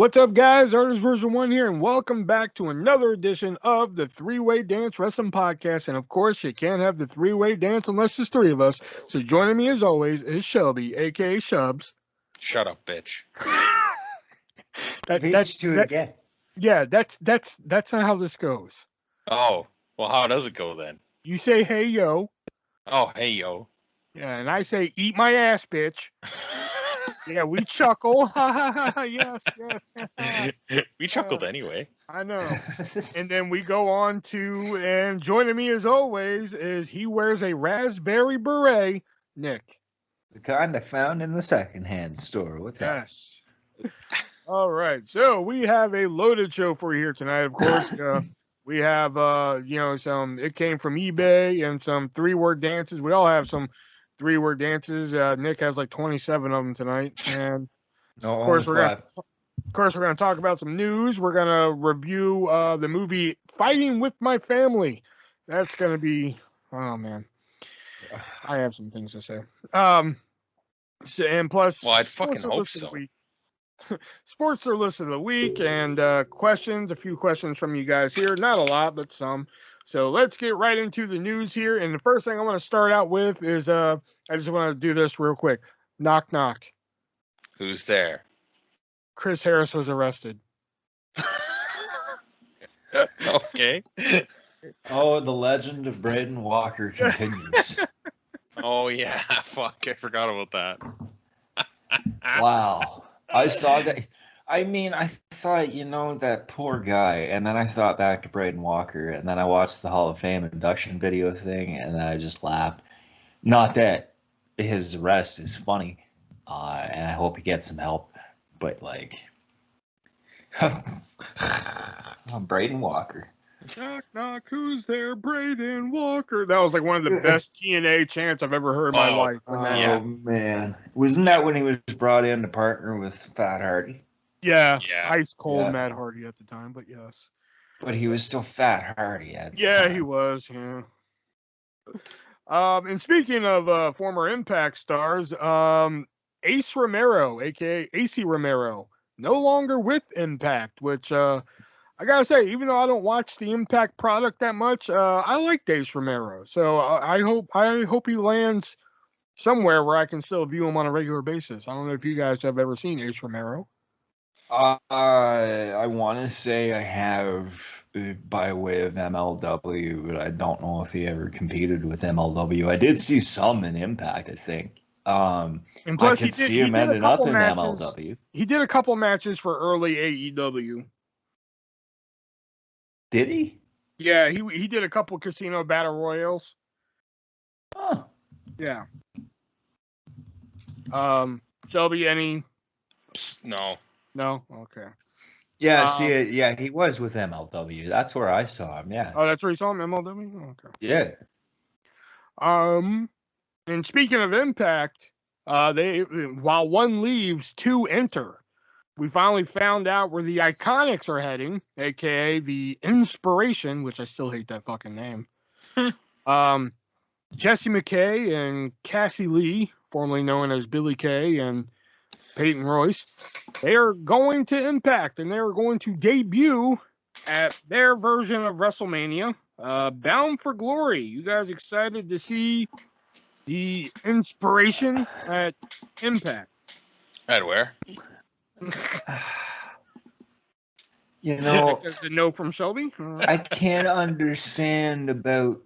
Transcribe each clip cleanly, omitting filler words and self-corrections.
What's up, guys? ArtistVersion1 here, and welcome back to another edition of the Three-Way Dance Wrestling Podcast. And of course, you can't have the three-way dance unless there's three of us. So joining me as always is Shelby, aka Shubs. Shut up, bitch. That's it again. Yeah, that's not how this goes. Oh, well, how does it go then? You say hey yo. Oh, hey yo. Yeah, and I say eat my ass, bitch. Yeah, we chuckle. Yes. We chuckled anyway. I know. And then we go on to, and joining me as always is he wears a raspberry beret, Nick. The kind I found in the secondhand store. What's that? Yes. All right. So we have a loaded show for you here tonight. Of course, we have, some, it came from eBay and some three-word dances. We all have some three-word dances. Nick has like 27 of them tonight. And No, of course, only five. Of course, we're going to talk about some news. We're going to review the movie Fighting with My Family. That's going to be, oh, man. I have some things to say. And plus, well, I'd fucking hope so. Sports are listed of the week and questions, a few questions from you guys here. Not a lot, but some. So let's get right into the news here. And the first thing I want to start out with is I just want to do this real quick. Knock, knock. Who's there? Chris Harris was arrested. Okay. Oh, the legend of Braden Walker continues. Oh, yeah. Fuck, I forgot about that. Wow. I saw that. I mean, I thought, that poor guy. And then I thought back to Braden Walker. And then I watched the Hall of Fame induction video thing. And then I just laughed. Not that his arrest is funny. And I hope he gets some help. But, like, Braden Walker. Knock, knock, who's there? Braden Walker. That was like one of the best TNA chants I've ever heard in my life. Oh, man. Wasn't that when he was brought in to partner with Fat Hardy? Yeah. Ice cold Matt Hardy at the time, but yes. But he was still Fat Hardy at the time. He was, yeah. And speaking of former Impact stars, Ace Romero, a.k.a. AC Romero, no longer with Impact, which I gotta say, even though I don't watch the Impact product that much, I like Ace Romero. So I hope he lands somewhere where I can still view him on a regular basis. I don't know if you guys have ever seen Ace Romero. I want to say I have by way of MLW, but I don't know if he ever competed with MLW. I did see some in Impact, I think. And plus, I could see him ending up in MLW. He did a couple matches for early AEW. Did he? Yeah, he did a couple casino battle royals. Oh. Yeah. Shelby, any? No. No? Okay. Yeah, he was with MLW. That's where I saw him, yeah. Oh, that's where you saw him, MLW? Okay. Yeah. And speaking of Impact, while one leaves, two enter. We finally found out where the Iconics are heading, a.k.a. the Inspiration, which I still hate that fucking name. Jesse McKay and Cassie Lee, formerly known as Billy Kay and Peyton Royce, they are going to Impact, and they are going to debut at their version of WrestleMania, Bound for Glory. You guys excited to see the Inspiration at Impact? At where? The no from Shelby. I can't understand about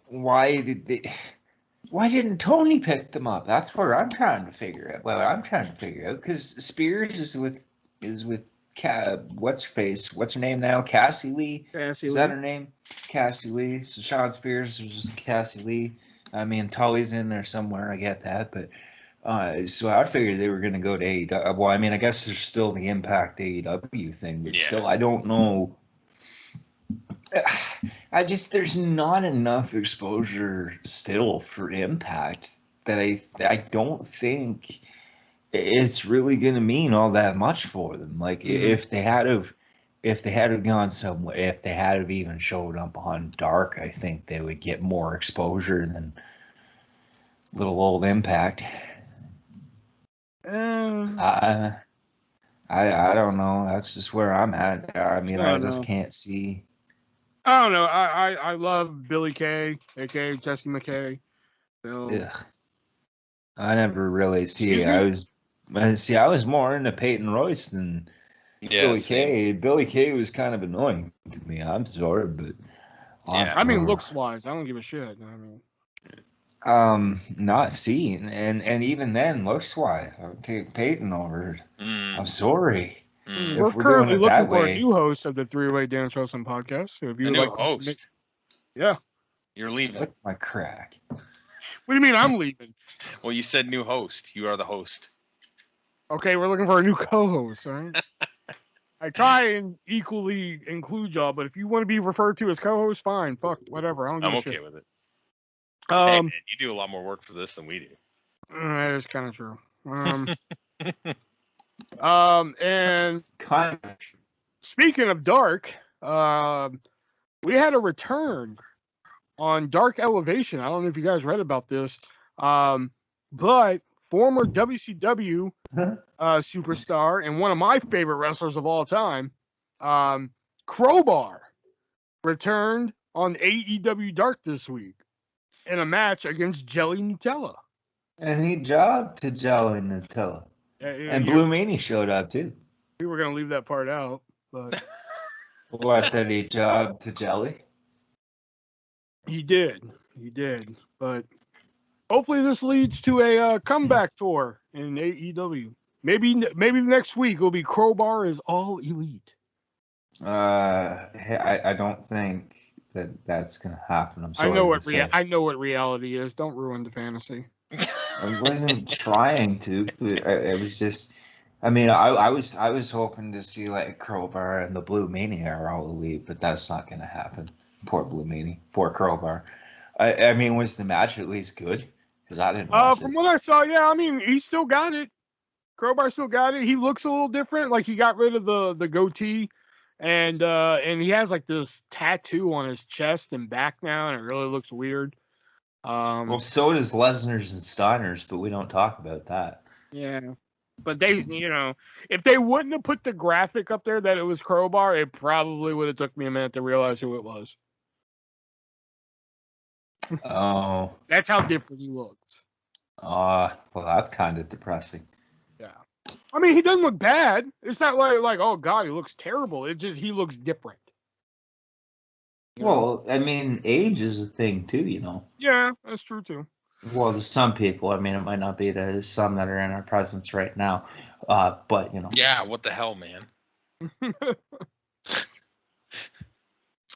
why didn't Tony pick them up? That's where I'm trying to figure out. Well, I'm trying to figure out because Spears is with what's her face? What's her name now? Cassie Lee. Is that her name? Cassie Lee. So Sean Spears is just Cassie Lee. I mean, Tully's in there somewhere. I get that, but. So I figured they were going to go to AEW. Well, I mean, I guess there's still the Impact AEW thing, but still, I don't know. There's not enough exposure still for Impact that I don't think it's really going to mean all that much for them. Like if they had gone somewhere, if they had have even showed up on Dark, I think they would get more exposure than little old Impact. I don't know. That's just where I'm at. I mean, I don't just know. can't see. I don't know. I love Billy Kay, aka Jesse McKay. So, Ugh. I never really see. Excuse me? I was more into Peyton Royce than Yeah, Billy same. Kay. Billy Kay was kind of annoying to me. I'm sorry, but Yeah. I mean, looks wise, I don't give a shit. I mean, not seeing, and even then, looks wise, I would take Peyton over. I'm Mm, sorry mm. we're if we're doing currently it looking that for a way. new host of the Three-Way Dan Chosen podcast. So if you A would new like to submit, host. yeah. You're leaving. Lick my crack. What do you mean I'm leaving? Well, you said new host. You are the host. Okay, we're looking for a new co-host, all right? I try and equally include y'all, but if you want to be referred to as co-host, fine. Fuck, whatever. I don't give I'm a okay shit. with it. Hey, Um, man, you do a lot more work for this than we do. that is kind of true. And Kind of. speaking of dark, we had a return on Dark Elevation. I don't know if you guys read about this, but former WCW superstar and one of my favorite wrestlers of all time, Crowbar, returned on AEW Dark this week in a match against Jelly Nutella. And he jobbed to Jelly Nutella. And Blue Meanie showed up too. We were gonna leave that part out, but What, that he jobbed to Jelly? he did. But hopefully this leads to a comeback tour in AEW. Maybe next week will be Crowbar is All Elite. I don't think that's gonna happen. I'm sorry to say. I know what reality is. Don't ruin the fantasy. I wasn't trying to, but it was just. I mean, I was hoping to see like Crowbar and the Blue Meanie are all elite, but that's not gonna happen. Poor Blue Meanie, poor Crowbar. I mean, was the match at least good? Because I didn't watch From it. what I saw, yeah, I mean he still got it. Crowbar still got it. He looks a little different. Like he got rid of the goatee, and he has like this tattoo on his chest and back now, and it really looks weird. Well, so does Lesnar's and Steiner's, but we don't talk about that. Yeah. But they, if they wouldn't have put the graphic up there that it was Crowbar, it probably would have took me a minute to realize who it was. Oh, That's how different he looks. well, that's kind of depressing. Yeah. I mean, he doesn't look bad. It's not like oh god, he looks terrible. It just he looks different. You know? Well, I mean, age is a thing too, you know. Yeah, that's true too. Well, to some people, I mean, it might not be to some that are in our presence right now, but you know. Yeah, what the hell, man?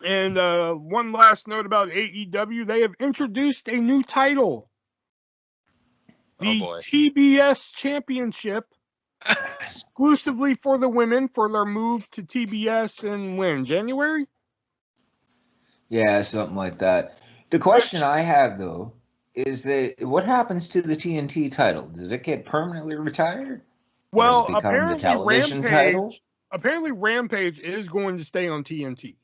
And one last note about AEW: they have introduced a new title, the boy. TBS Championship, exclusively for the women for their move to TBS in when? January? Yeah, something like that. The question I have though is that what happens to the TNT title? Does it get permanently retired? Does Well, it become the television title? apparently Rampage is going to stay on TNT.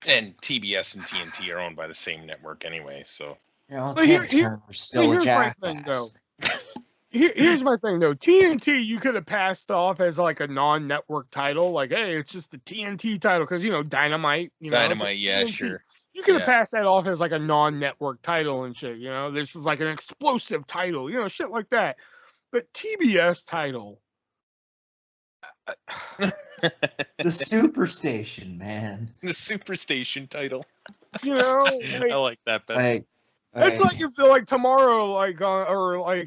And TBS and TNT are owned by the same network anyway, so. You know, But Ted Turner's still a here's my thing, though. jackass. Here's my thing, though. TNT, you could have passed off as like a non-network title, like, hey, it's just the TNT title, because Dynamite. Dynamite, yeah, TNT. sure. You could have passed that off as like a non-network title and shit. This is like an explosive title, shit like that. But TBS title. The Superstation, man. The Superstation title. Like, I like that better. It's like if like tomorrow, or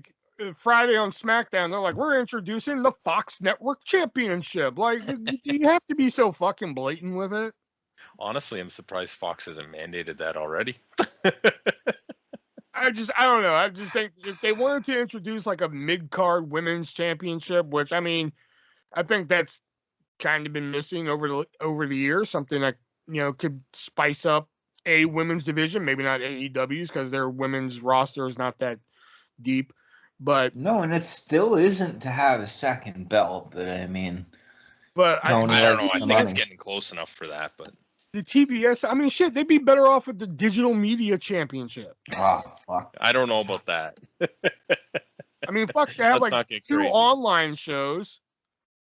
Friday on SmackDown, they're like, we're introducing the Fox Network Championship. Like, do you have to be so fucking blatant with it? Honestly, I'm surprised Fox hasn't mandated that already. I don't know. I just think if they wanted to introduce like a mid-card women's championship, which I mean, I think that's kind of been missing over the years, something that could spice up a women's division, maybe not AEW's because their women's roster is not that deep, but no, and it still isn't to have a second belt, but I mean, Tony I don't know. likes I the think money. it's getting close enough for that, but the TBS, I mean, shit, they'd be better off with the Digital Media Championship. Oh, fuck. I don't know about that. I mean, fuck, they have Let's like not get 2 crazy. online shows.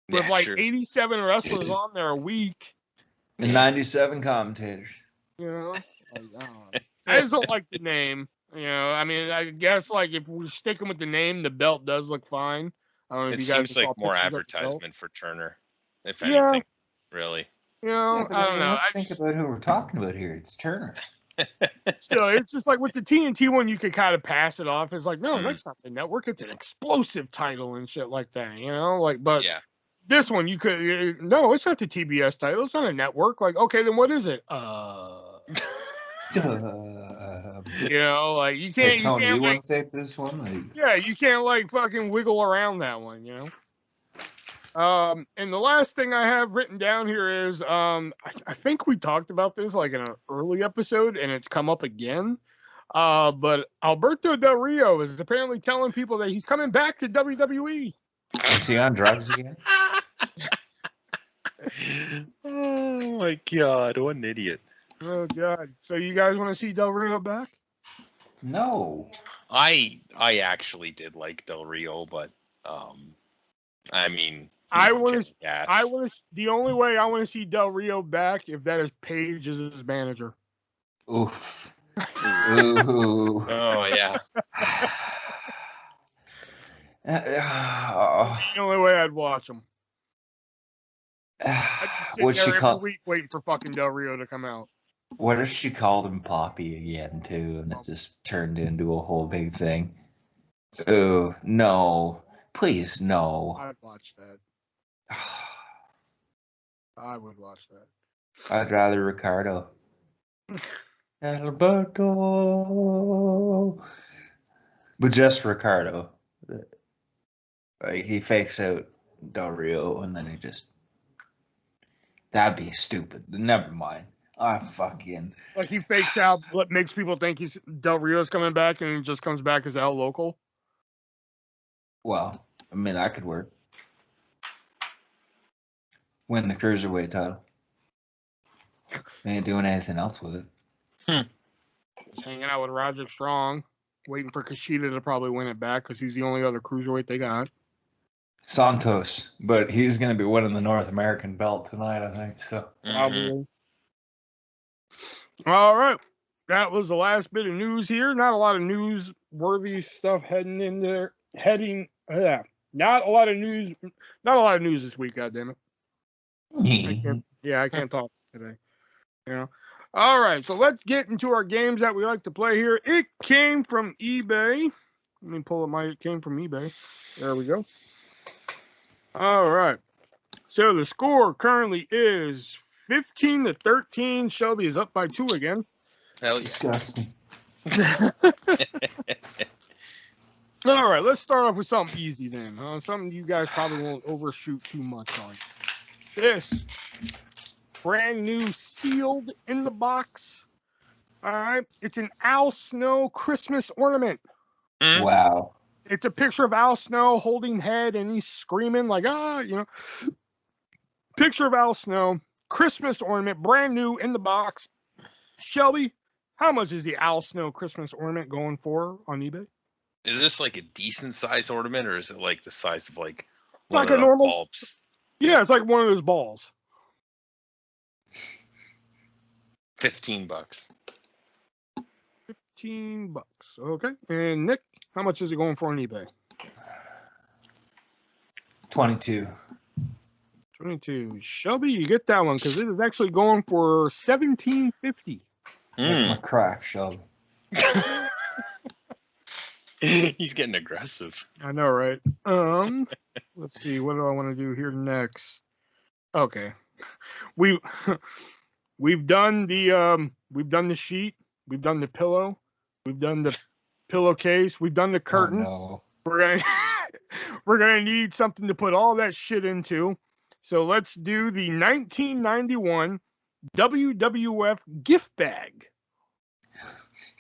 with Yeah, like sure. 87 wrestlers on there a week. And 97 commentators. You know, like, I don't know. I just don't like the name. You know, I mean, I guess like if we're sticking with the name, the belt does look fine. I don't know if It you guys seems like saw more pictures of the belt. advertisement for Turner, if Yeah. anything, really. You know, Yeah, but I don't know. let's think about who we're talking about here. It's Turner. Still, it's just like with the TNT one, you could kind of pass it off as like, no, Mm. that's not the network. It's an explosive title and shit like that. You know, like, but Yeah. this one you could no, it's not the TBS title. It's not a network. Like, okay, then what is it? You know, like you Hey, can't. Tony, you like, want to take this one? Like, yeah, you can't like fucking wiggle around that one. You know. And the last thing I have written down here is I think we talked about this like in an early episode, and it's come up again. But Alberto Del Rio is apparently telling people that he's coming back to WWE. is he on drugs again? Oh my God, what an idiot. Oh God! So you guys want to see Del Rio back? No. I actually did like Del Rio, but I mean, I he's a want to. jackass. I want to. The only way I want to see Del Rio back if that is Paige as his manager. Oof. Ooh. Oh yeah. The only way I'd watch him. I'd be sitting What's she there every called? week waiting for fucking Del Rio to come out. What if she called him Poppy again too, and it just turned into a whole big thing? Oh no! Please no! I'd watch that. I would watch that. I'd rather Ricardo. Alberto, but just Ricardo. Like he fakes out Del Rio, and then he just. That'd be stupid. Never mind. I fucking. Like he fakes out what makes people think he's Del Rio's coming back, and he just comes back as El Local. Well, I mean that could work. Win the cruiserweight title. They ain't doing anything else with it. Just hanging out with Roderick Strong, waiting for Kushida to probably win it back because he's the only other cruiserweight they got. Santos, but he's going to be winning the North American belt tonight, I think. So Probably. All right. That was the last bit of news here. Not a lot of newsworthy stuff heading in there. Not a lot of news. Not a lot of news this week. Goddammit. I can't talk today. You know. All right. So let's get into our games that we like to play here. It came from eBay. Let me pull up my. It came from eBay. There we go. All right. So the score currently is 15-13. Shelby is up by 2 again. Hell yeah. disgusting. All right, let's start off with something easy then. Something you guys probably won't overshoot too much on. This brand new sealed in the box. All right, it's an Al Snow Christmas ornament. Wow. It's a picture of Al Snow holding head and he's screaming like, you know. Picture of Al Snow, Christmas ornament, brand new in the box. Shelby, how much is the Al Snow Christmas ornament going for on eBay? Is this like a decent size ornament, or is it like the size of like It's like one a of the normal bulbs? Yeah, it's like one of those balls. $15. $15. Okay. And Nick, how much is it going for on eBay? 22. 22. Shelby, you get that one because it is actually going for $17.50. Make my crack, Shelby. He's getting aggressive. I know, right? Let's see. What do I want to do here next? Okay. We've done the sheet. We've done the pillow. We've done the pillowcase. We've done the curtain. Oh, We're gonna need something to put all that shit into. So let's do the 1991 WWF gift bag.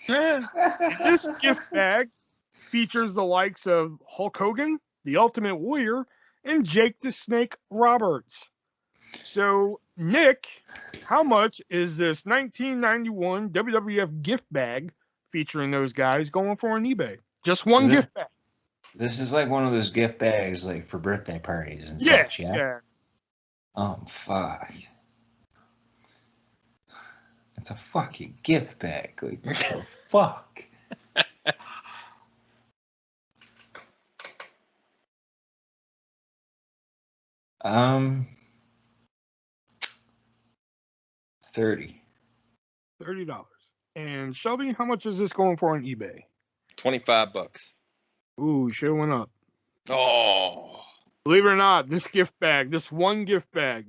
This gift bag features the likes of Hulk Hogan, the Ultimate Warrior, and Jake the Snake Roberts. So, Nick, how much is this 1991 WWF gift bag featuring those guys going for on eBay? Just one gift bag. This is like one of those gift bags, like for birthday parties and Yeah, such. Yeah. yeah. Oh fuck! It's a fucking gift bag. Like what the fuck? Um, 30. $30. And Shelby, how much is this going for on eBay? $25. Ooh, should have went up. Oh, Believe it or not, this gift bag, this one gift bag,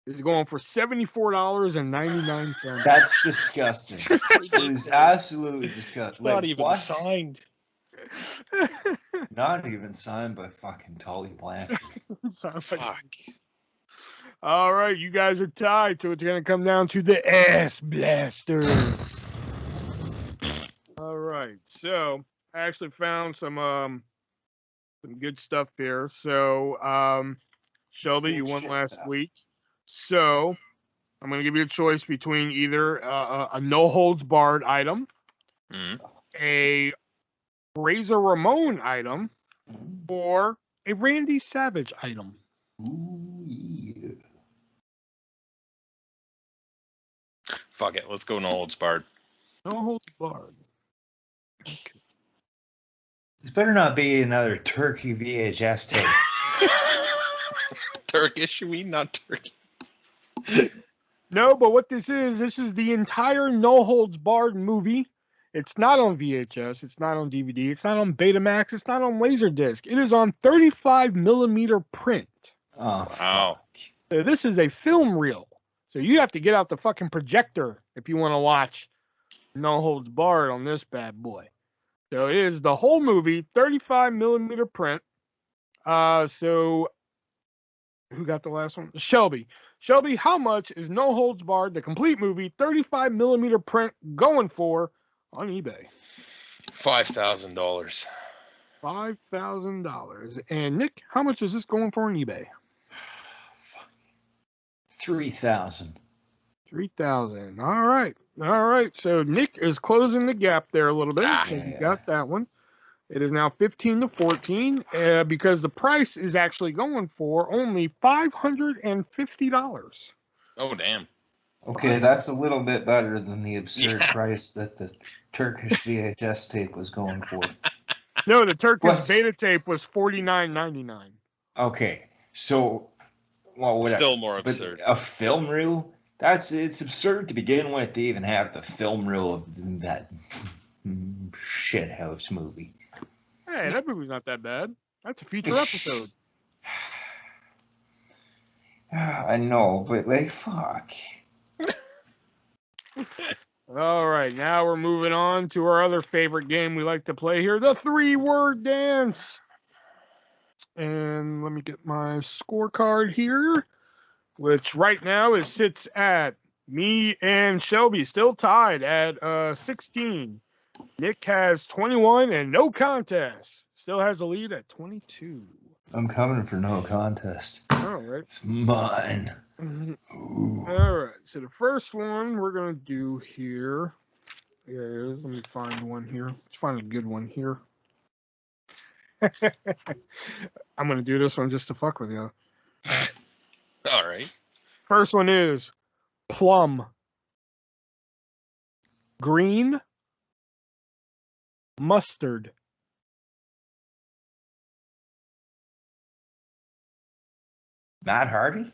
is going for $74.99. That's disgusting. It is absolutely disgusting. not Like even what? signed. Not even signed by fucking Tully Blanchard. Fuck. All right, you guys are tied, so it's going to come down to the ass blaster. All right, so I actually found some good stuff here. So, Shelby, you won last week, so I'm going to give you a choice between either a no holds barred item, a Razor Ramon item, or a Randy Savage item. Ooh, yeah. Fuck it. Let's go no holds barred. No holds barred. This better not be another turkey VHS tape. Turkish, you mean? Not turkey. No, but what this is the entire No Holds Barred movie. It's not on VHS. It's not on DVD. It's not on Betamax. It's not on Laserdisc. It is on 35mm print. Oh, Wow. fuck. So this is a film reel. So you have to get out the fucking projector if you want to watch No Holds Barred on this bad boy. So it is the whole movie, 35mm print. So who got the last one? Shelby. Shelby, how much is No Holds Barred, the complete movie, 35mm print, going for on eBay? $5,000. $5,000. And Nick, how much is this going for on eBay? 3,000. 3,000. All right. All right. So Nick is closing the gap there a little bit. Ah. So you got that one. It is now 15-14 because the price is actually going for only $550. Oh, damn. Okay, that's a little bit better than the absurd price that the Turkish VHS tape was going for. No, the Turkish What's- beta tape was $49.99. Okay, so, well, whatever. Still more absurd. But a film reel? It's absurd to begin with to even have the film reel of that shithouse movie. Hey, that movie's not that bad. That's a feature episode. I know, but like, fuck. All right, now we're moving on to our other favorite game we like to play here, the 3-word dance. And let me get my scorecard here, which right now sits at me and Shelby still tied at 16. Nick has 21 and no contest. Still has a lead at 22. I'm coming for no contest. All right. It's mine. All right. So the first one we're going to do here is, let me find one here. Let's find a good one here. I'm going to do this one just to fuck with you. All right. First one is plum, green, mustard. Matt Hardy?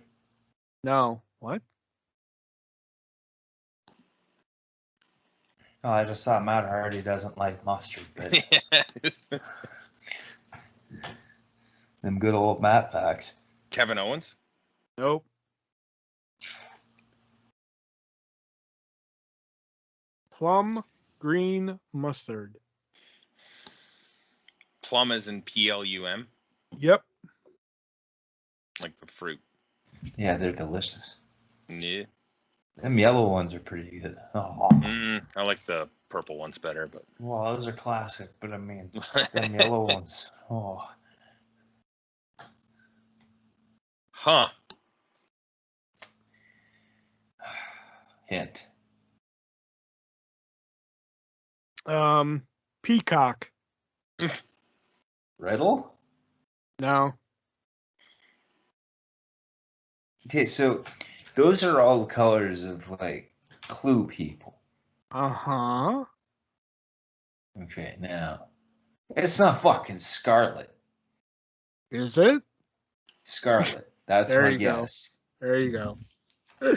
No. What? Oh, I just thought Matt Hardy doesn't like mustard, but them good old Matt facts. Kevin Owens? Nope. Plum, green, mustard. Plum as in PLUM? Yep. Like the fruit. Yeah, they're delicious. Yeah. Them yellow ones are pretty good. Oh, I like the purple ones better, but well, those are classic, but I mean, them yellow ones. Oh, huh. hint. Peacock. Riddle? No. Okay, so those are all the colors of like Clue people. Uh-huh. Okay, now it's not fucking Scarlet. Is it? Scarlet. That's There my you go. guess. There you go. I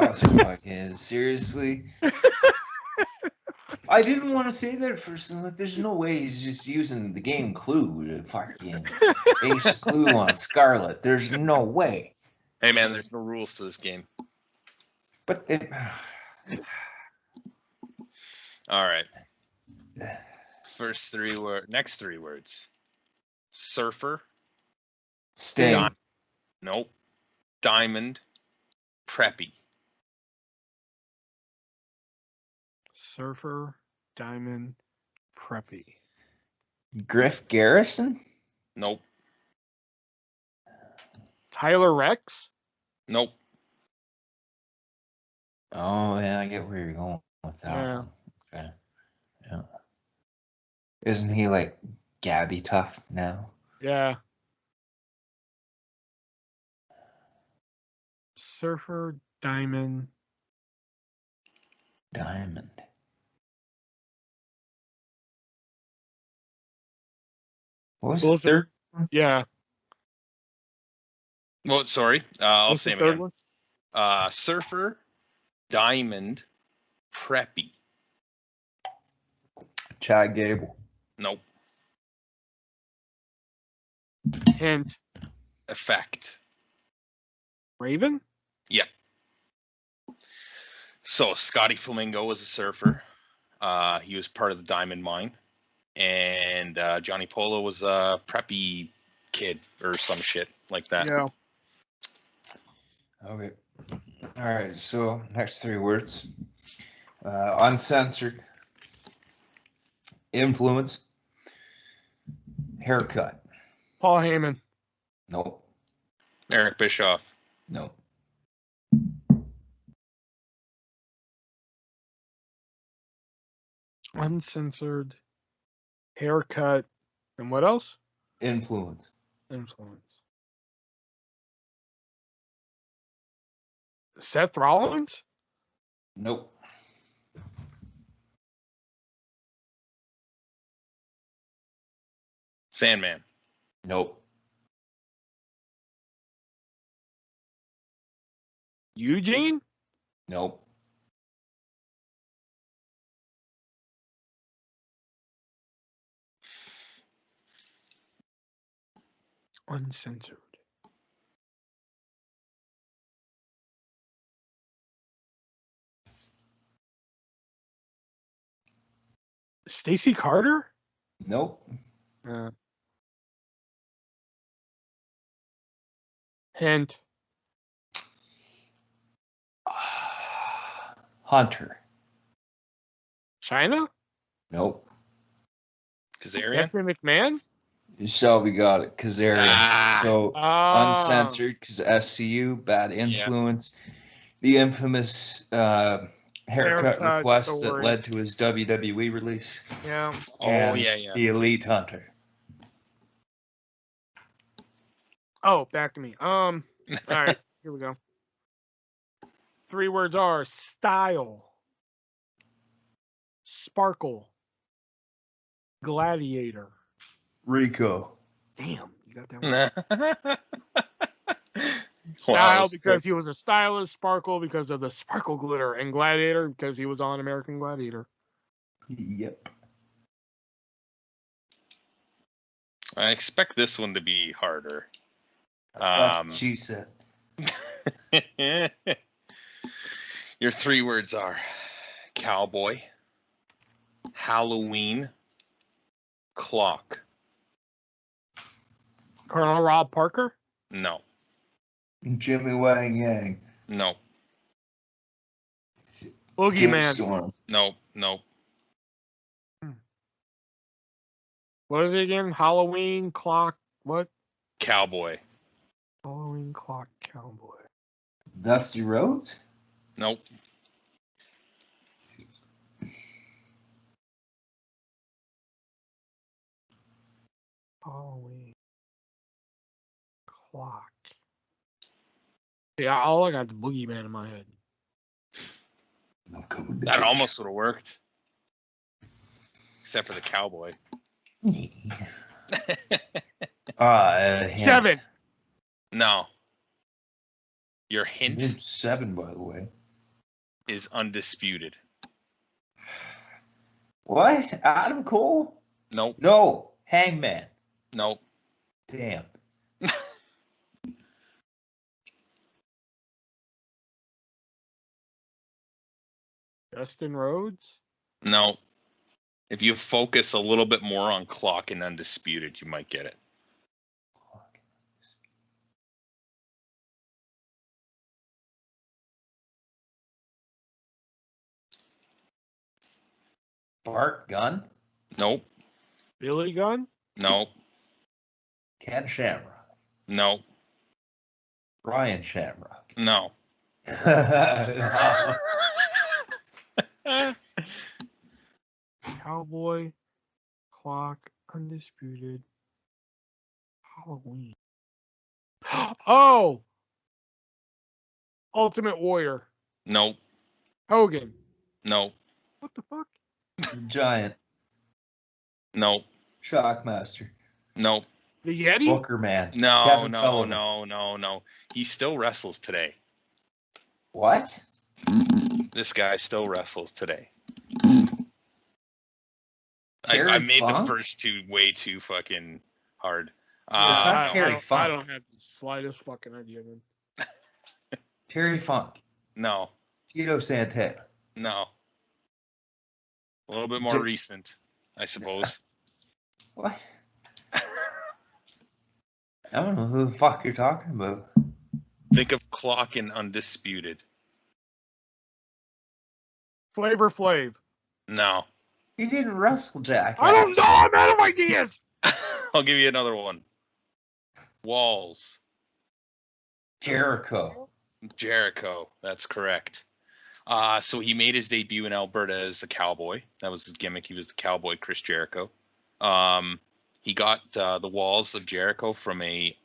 don't think fucking is. Seriously? I didn't want to say that at first. I'm like, there's no way he's just using the game Clue to fucking ace Clue on Scarlet. There's no way. Hey man, there's no rules to this game. But they, All right. Next three words. Surfer. Sting. Nope. Diamond. Preppy. Surfer, Diamond, Preppy. Griff Garrison? Nope. Tyler Rex? Nope. Oh, yeah, I get where you're going with that Yeah. one. Okay. Yeah. Isn't he like Gabby Tough now? Yeah. Surfer, Diamond. Diamond. What was the What's the- third? Yeah. Well, sorry. I'll What's say the them third again. one? Surfer. Diamond. Preppy. Chad Gable. Nope. Hint. Effect. Raven? Yep. So Scotty Flamingo was a surfer. He was part of the diamond mine, and Johnny Polo was a preppy kid or some shit like that. Yeah. Okay. All right. So next three words: uncensored, influence, haircut. Paul Heyman. Nope. Eric Bischoff. Nope. Uncensored. Haircut. And what else? Influence. Influence. Seth Rollins? Nope. Sandman. Nope. Eugene? Nope. Uncensored. Stacy Carter? Nope. Hint. Hunter. China? Nope. Kazarian. Stephanie McMahon? Shelby got it. Kazarian. Ah. So uncensored because SCU, bad Yeah. influence. The infamous haircut Haircut request that story. led to his WWE release. Yeah. Oh And yeah. the Elite Hunter. Oh, back to me. All right, here we go. Three words are style, sparkle, gladiator. Rico. Damn, you got that one. Wow, Style was because quick. he was a stylist, sparkle because of the sparkle glitter, and gladiator because he was on American Gladiator. Yep. I expect this one to be harder. That's what she said. Your three words are cowboy, Halloween, clock. Colonel Rob Parker, No. Jimmy Wang Yang. No. Boogeyman. Tombstone. No. What is it again? Halloween clock. What? Cowboy. Halloween clock cowboy. Dusty Rhodes? Nope. Halloween. Clock. Yeah, all I got the boogeyman in my head. I'm coming to That get almost would have worked. Except for the cowboy. you. Hint. 7. No. Your hint Named 7, by the way. is undisputed. What? Adam Cole? Nope. No. Hangman. Nope. Damn. Dustin Rhodes? No. If you focus a little bit more on clock and undisputed, you might get it. Bart Gunn? Nope. Billy Gunn? Nope. Ken Shamrock. Nope. Ryan Shamrock. No. Cowboy. Clock. Undisputed. Halloween. Oh! Ultimate Warrior. Nope. Hogan. Nope. What the fuck? Giant. Nope. Shockmaster. Nope. The Yeti? Booker Man. No, Kevin no, Sullivan. no. He still wrestles today. What? This guy still wrestles today. Terry I made Funk? the first two way too fucking hard. It's not Terry I Funk. don't have the slightest fucking idea, man. Terry Funk. No. Tito Santana. No. A little bit more recent, I suppose. What? I don't know who the fuck you're talking about. Think of clock and undisputed. Flavor Flav. No. He didn't wrestle Jack. I don't know. I'm out of ideas. I'll give you another one. Walls. Jericho. Jericho. That's correct. So he made his debut in Alberta as a cowboy. That was his gimmick. He was the cowboy Chris Jericho. He got the Walls of Jericho from a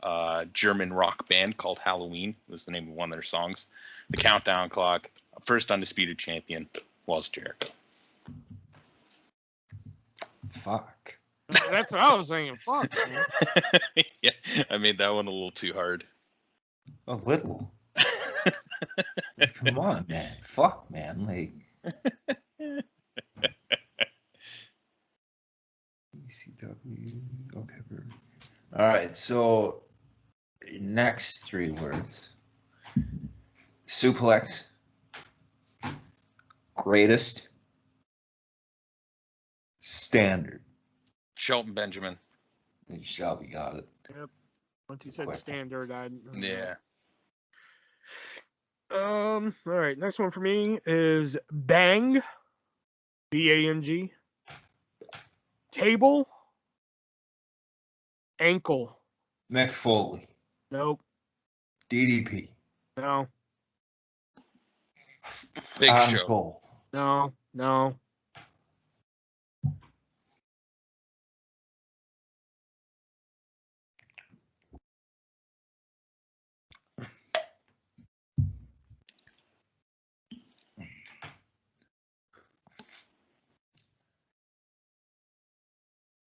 German rock band called Halloween. Was the name of one of their songs. The Countdown Clock. First undisputed champion was Jericho. Fuck. That's what I was saying. Fuck. Man. Yeah, I made that one a little too hard. A little. Come on, man. Fuck, man. Like. ECW. Okay. All right. So, next 3 words: suplex, greatest, standard. Shelton Benjamin. And Shelby got it. Yep. Once you said Quick. standard, I. Yeah. All right. Next one for me is Bang. BANG. Table. Ankle. Mick Foley. Nope. DDP. No. Big Adam Show. Cole. No. No.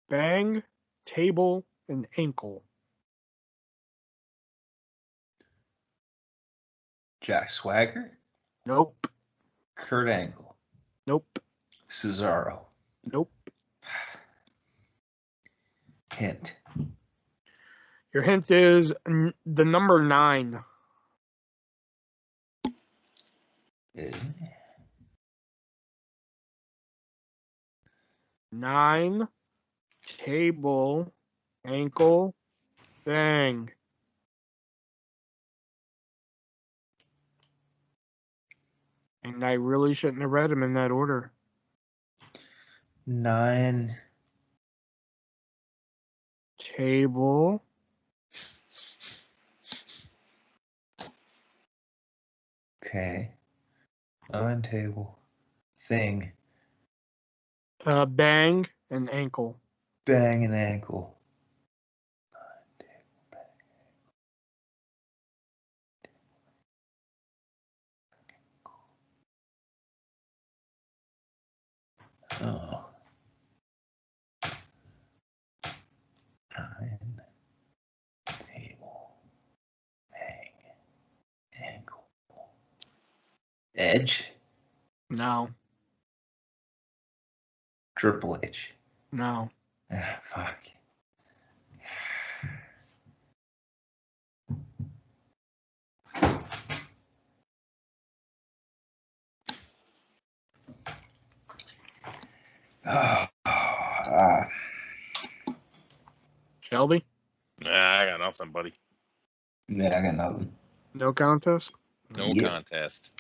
Bang, table, and ankle. Jack Swagger. Nope. Kurt Angle. Nope. Cesaro. Nope. Hint. Your hint is the number 9. Eh, 9, table, ankle, bang. And I really shouldn't have read them in that order. 9. Table. Okay. 9 table. Thing. Bang and ankle. Bang and ankle. Oh. 9. Table. Bang. Ankle. Edge. No. Triple H. No. Ah, fuck. Shelby? Nah, I got nothing, buddy. Yeah, I got nothing. No contest? No Yeah. contest.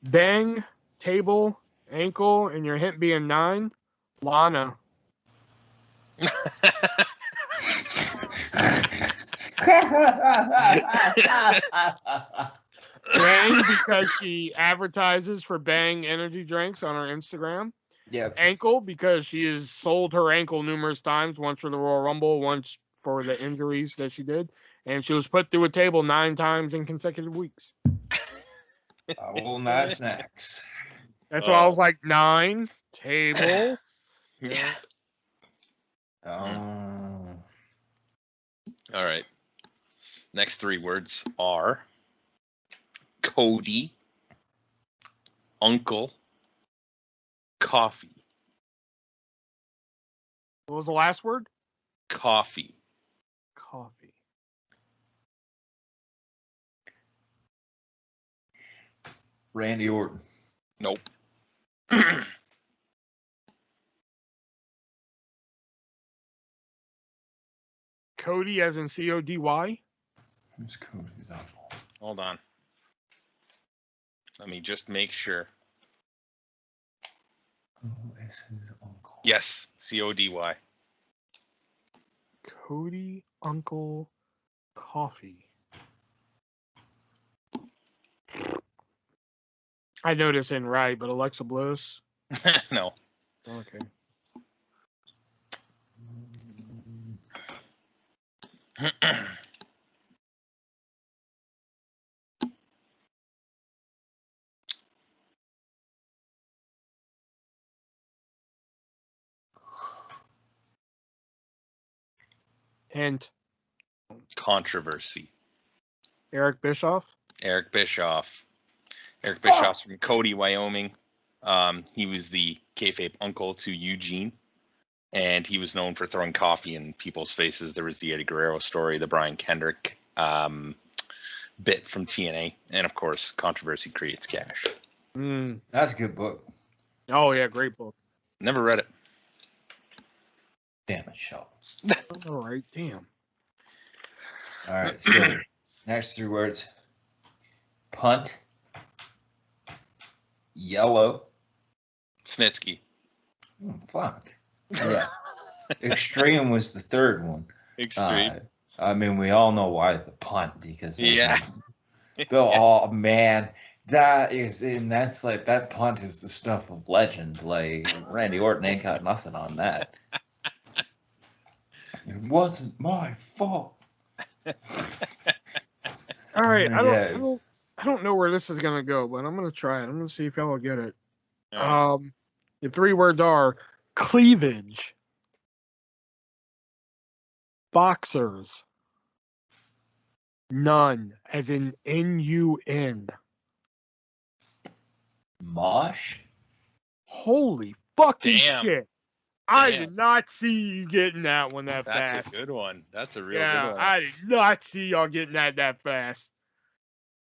Bang, table, ankle, and your hint being 9. Lana. Bang because she advertises for Bang energy drinks on her Instagram. Yep. Ankle because she has sold her ankle numerous times, once for the Royal Rumble, once for the injuries that she did. And she was put through a table 9 times in consecutive weeks. I will not snacks. That's why I was like 9, table. Yeah. Oh. All right. Next 3 words are Cody, uncle, coffee. What was the last word? Coffee. Coffee. Randy Orton. Nope. Cody as in CODY? Who's Cody's uncle? Hold on. Let me just make sure. Who is his uncle? Yes, CODY. Cody, uncle, coffee. I know this ain't right, but Alexa Bliss. No. Okay. Hint. Controversy. Eric Bischoff. Eric Bischoff. Eric Fuck. Bischoff's from Cody, Wyoming. He was the kayfabe uncle to Eugene, and he was known for throwing coffee in people's faces. There was the Eddie Guerrero story, the Brian Kendrick bit from TNA, and of course, controversy creates cash. That's a good book. Oh yeah, great book. Never read it. Damn it, Shaw. All right, damn. All right, so next 3 words. Punt. Yellow. Snitsky. Oh, fuck. Yeah. Extreme was the 3rd one. Extreme. I mean, we all know why the punt, because Yeah. Oh man, that's like, that punt is the stuff of legend. Like, Randy Orton ain't got nothing on that. It wasn't my fault. All right, Yeah. I don't know where this is gonna go, but I'm gonna try it. I'm gonna see if y'all will get it. All The 3 words are cleavage, boxers, none, as in NUN. Mosh. Holy fucking Damn. shit! I Damn. did not see you getting that one that That's fast. a good one. That's a real Yeah, good one. I did not see y'all getting that fast.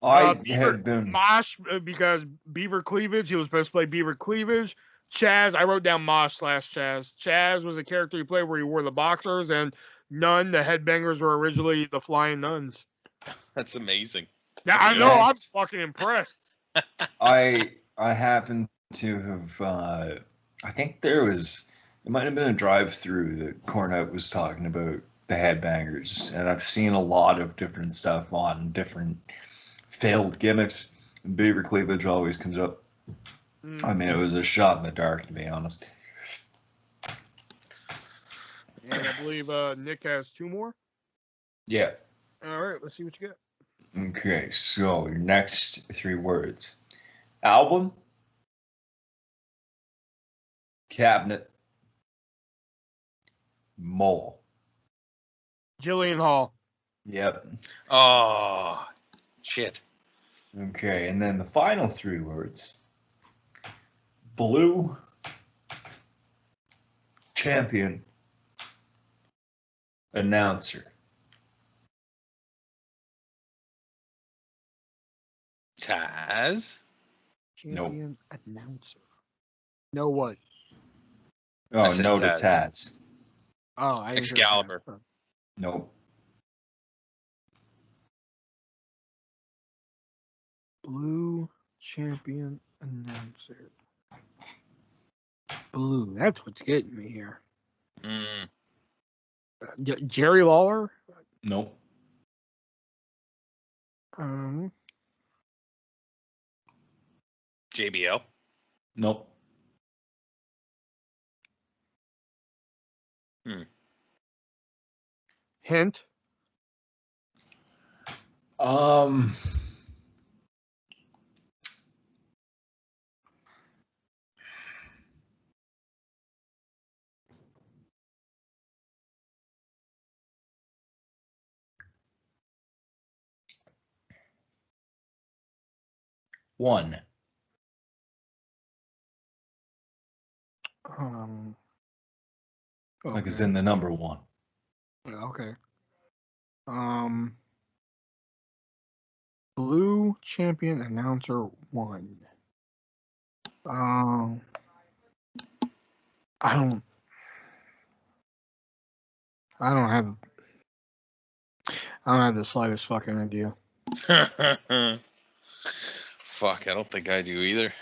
I Beaver, had been. Mosh, because Beaver Cleavage, he was supposed to play Beaver Cleavage. Chaz, I wrote down Mosh/Chaz. Chaz was a character he played where he wore the boxers, and Nun, the headbangers, were originally the Flying Nuns. That's amazing. Yeah, I know. I'm fucking impressed. I happen to have. I think it might have been a drive-through that Cornette was talking about the headbangers, and I've seen a lot of different stuff on different failed gimmicks. Beaver Cleavage always comes up. I mean, it was a shot in the dark, to be honest. And I believe Nick has 2 more. Yeah. All right, let's see what you got. Okay, so your next 3 words. Album. Cabinet. Mole. Jillian Hall. Yep. Oh, shit. Okay, and then the final 3 words. Blue. Champion. Announcer. Taz. Champion announcer. No what? Oh, I said no to Taz. Taz. Oh, I didn't hear Excalibur. Taz. Nope. Blue champion announcer. Blue. That's what's getting me here. Mm. Jerry Lawler. Nope. JBL. Nope. Hint. One. Like it's in the number 1. Okay. Blue champion announcer 1. I don't have the slightest fucking idea. Fuck, I don't think I do either.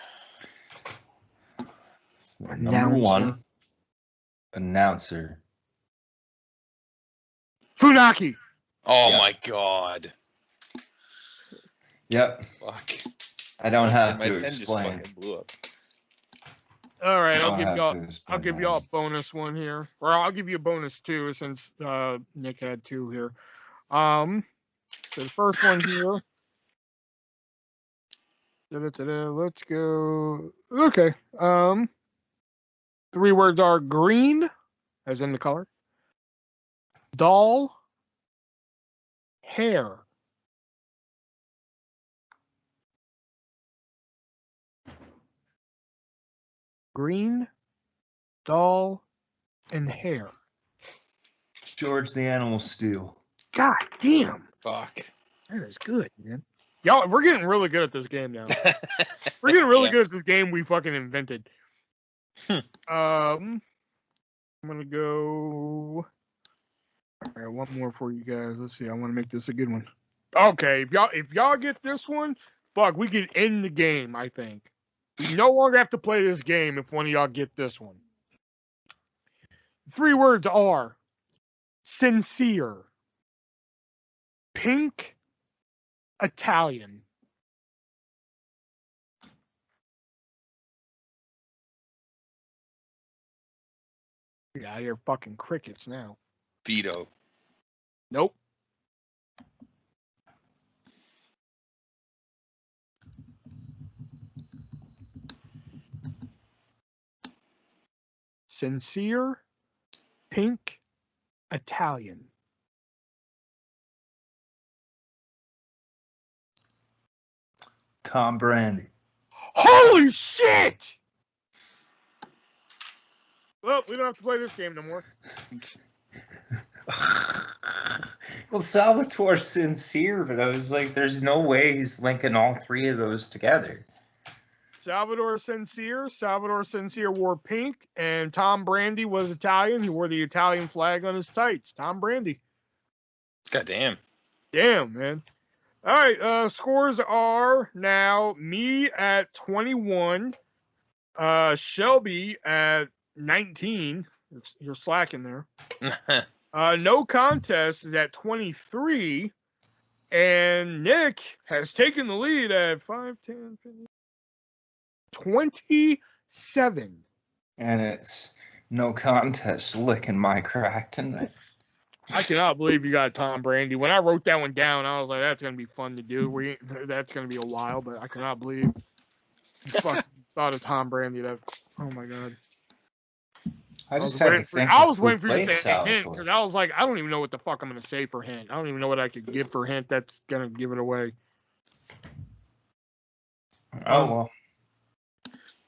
Number 1. Announcer. Funaki. Oh Yeah. my god. Yep. Fuck. I don't have My to pen just explain. fucking blew up. All right, I I'll don't give have y'all. to I'll explain give that. y'all a bonus one here, or I'll give you a bonus 2 since Nick had 2 here. So the first one here. Let's go. Okay. 3 words are green, as in the color. Doll. Hair. Green, doll, and hair. George the Animal Steel. God damn. Fuck. That is good, man. Y'all, we're getting really good at this game now. We're getting really good at this game we fucking invented. I'm gonna go. All right, one more for you guys. Let's see. I want to make this a good one. Okay, if y'all get this one, fuck, we can end the game. I think we no longer have to play this game if one of y'all get this one. 3 words are sincere, pink, Italian. Yeah, I hear fucking crickets now. Vito. Nope. Sincere, pink, Italian. Tom Brady. Holy shit! Well, we don't have to play this game no more. Well, Salvatore's sincere, but I was like, there's no way he's linking all 3 of those together. Salvador Sincere wore pink, and Tom Brady was Italian. He wore the Italian flag on his tights. Tom Brady. God damn. Damn, man. All right, scores are now me at 21, Shelby at 19. You're slacking there. No contest is at 23, and Nick has taken the lead at 5, 10, 15, 27. And it's no contest licking my crack tonight. I cannot believe you got Tom Brady. When I wrote that one down, I was like, that's going to be fun to do. That's going to be a while, but I cannot believe you fucking thought of Tom Brady. Oh, my God. I just had to think I of was who waiting for you played to say a hint, Salvatore. because I was like, I don't even know what the fuck I'm going to say for hint. I don't even know what I could give for hint that's going to give it away. Oh, well.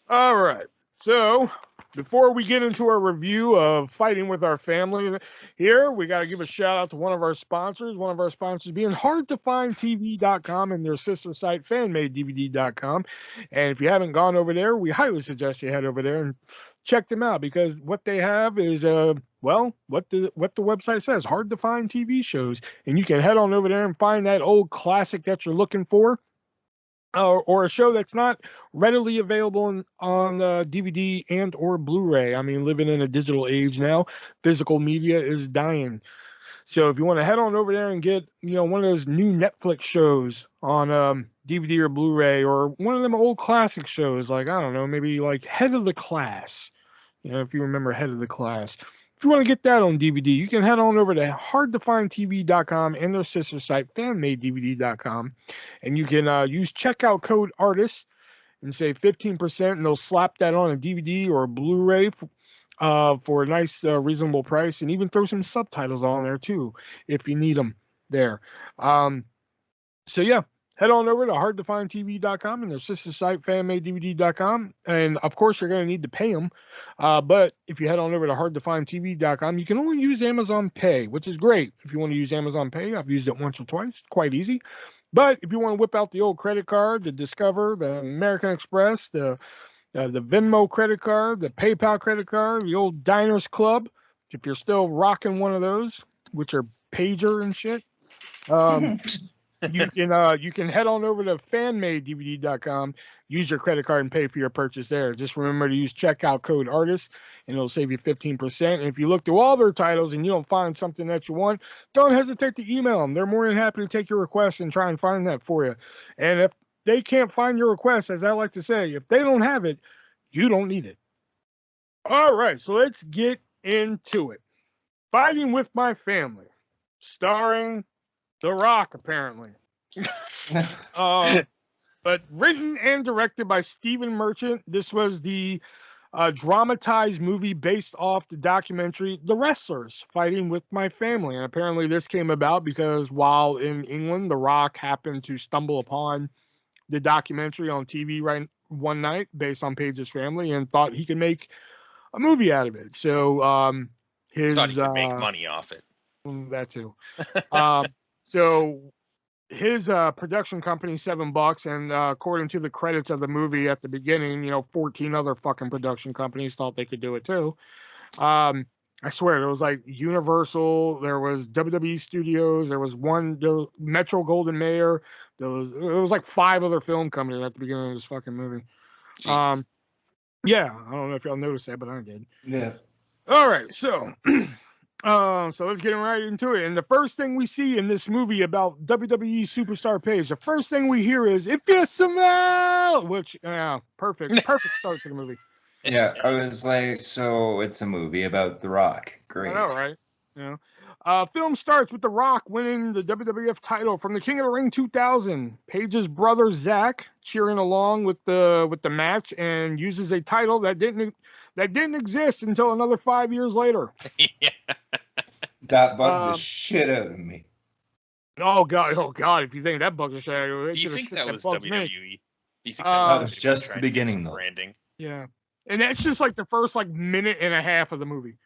All right. So, before we get into our review of Fighting with Our Family here, we got to give a shout out to one of our sponsors. One of our sponsors being HardToFindTV.com and their sister site, FanMadeDVD.com. And if you haven't gone over there, we highly suggest you head over there and check them out, because what they have is, well, what the website says, hard to find TV shows. And you can head on over there and find that old classic that you're looking for. Or a show that's not readily available on DVD and or Blu-ray. I mean, living in a digital age now, physical media is dying. So if you want to head on over there and get, one of those new Netflix shows on DVD or Blu-ray, or one of them old classic shows, like, I don't know, maybe like Head of the Class. If you remember Head of the Class. If you want to get that on DVD, you can head on over to hardtofindtv.com and their sister site, fanmadedvd.com. And you can use checkout code ARTIST and save 15%, and they'll slap that on a DVD or a Blu-ray for a nice, reasonable price, and even throw some subtitles on there, too, if you need them there. So, yeah. Head on over to hardtofindtv.com and their sister site, fanmadedvd.com. And, of course, you're going to need to pay them. But if you head on over to hardtofindtv.com, you can only use Amazon Pay, which is great. If you want to use Amazon Pay, I've used it once or twice. Quite easy. But if you want to whip out the old credit card, the Discover, the American Express, the Venmo credit card, the PayPal credit card, the old Diners Club, if you're still rocking one of those, which are pager and shit, you can head on over to fanmadedvd.com, use your credit card and pay for your purchase there. Just remember to use checkout code ARTIST, and it'll save you 15%. And if you look through all their titles and you don't find something that you want, don't hesitate to email them. They're more than happy to take your request and try and find that for you. And if they can't find your request, as I like to say, if they don't have it, you don't need it. All right, so let's get into it. Fighting with My Family, starring The Rock, apparently. But written and directed by Stephen Merchant. This was the dramatized movie based off the documentary The Wrestlers, Fighting with My Family. And apparently this came about because while in England, The Rock happened to stumble upon the documentary on TV one night based on Paige's family and thought he could make a movie out of it. So Thought he could make money off it. That too. So his production company, $7, and according to the credits of the movie at the beginning, 14 other fucking production companies thought they could do it too. I swear, there was like Universal, there was WWE Studios, there was Metro Golden Mayer, there was like 5 other film companies at the beginning of this fucking movie. Jesus. Yeah, I don't know if y'all noticed that, but I did. Yeah. All right, so so let's get right into it. And the first thing we see in this movie about WWE superstar Paige, the first thing we hear is "If you smell," which perfect start to the movie. Yeah, I was like, so it's a movie about The Rock. Great. I know, right? Film starts with The Rock winning the WWF title from the King of the Ring 2000. Paige's brother Zach cheering along with the match and uses a title that didn't exist until another 5 years later. Yeah. That bugged the shit out of me. Oh god! If you think that bugged the shit out of you, do you think that was WWE? Do you think that was just the beginning, though? Branding. Yeah, and that's just like the first minute and a half of the movie.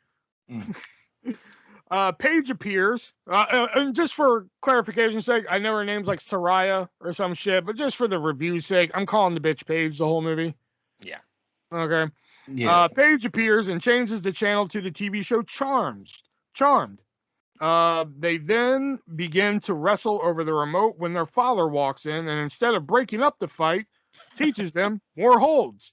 Paige appears, and just for clarification's sake, I know her name's like Soraya or some shit, but just for the review's sake, I'm calling the bitch Paige the whole movie. Yeah. Okay. Yeah. Paige appears and changes the channel to the TV show Charmed. They then begin to wrestle over the remote when their father walks in, and instead of breaking up the fight, teaches them more holds.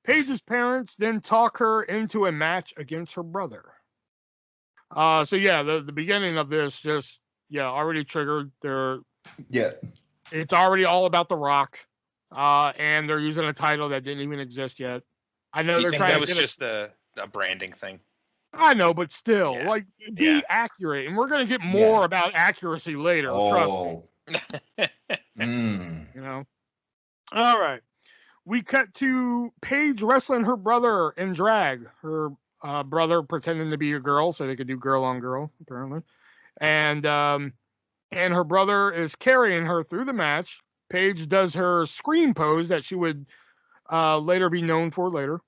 Paige's parents then talk her into a match against her brother. So yeah, the beginning of this just already triggered their. Yeah. It's already all about The Rock, and they're using a title that didn't even exist yet. I know they're trying. That was just a branding thing. I know, but still, be accurate, and we're gonna get more about accuracy later. Trust me. Mm. All right. We cut to Paige wrestling her brother in drag. Her brother pretending to be a girl so they could do girl on girl, apparently. And her brother is carrying her through the match. Paige does her scream pose that she would later be known for later.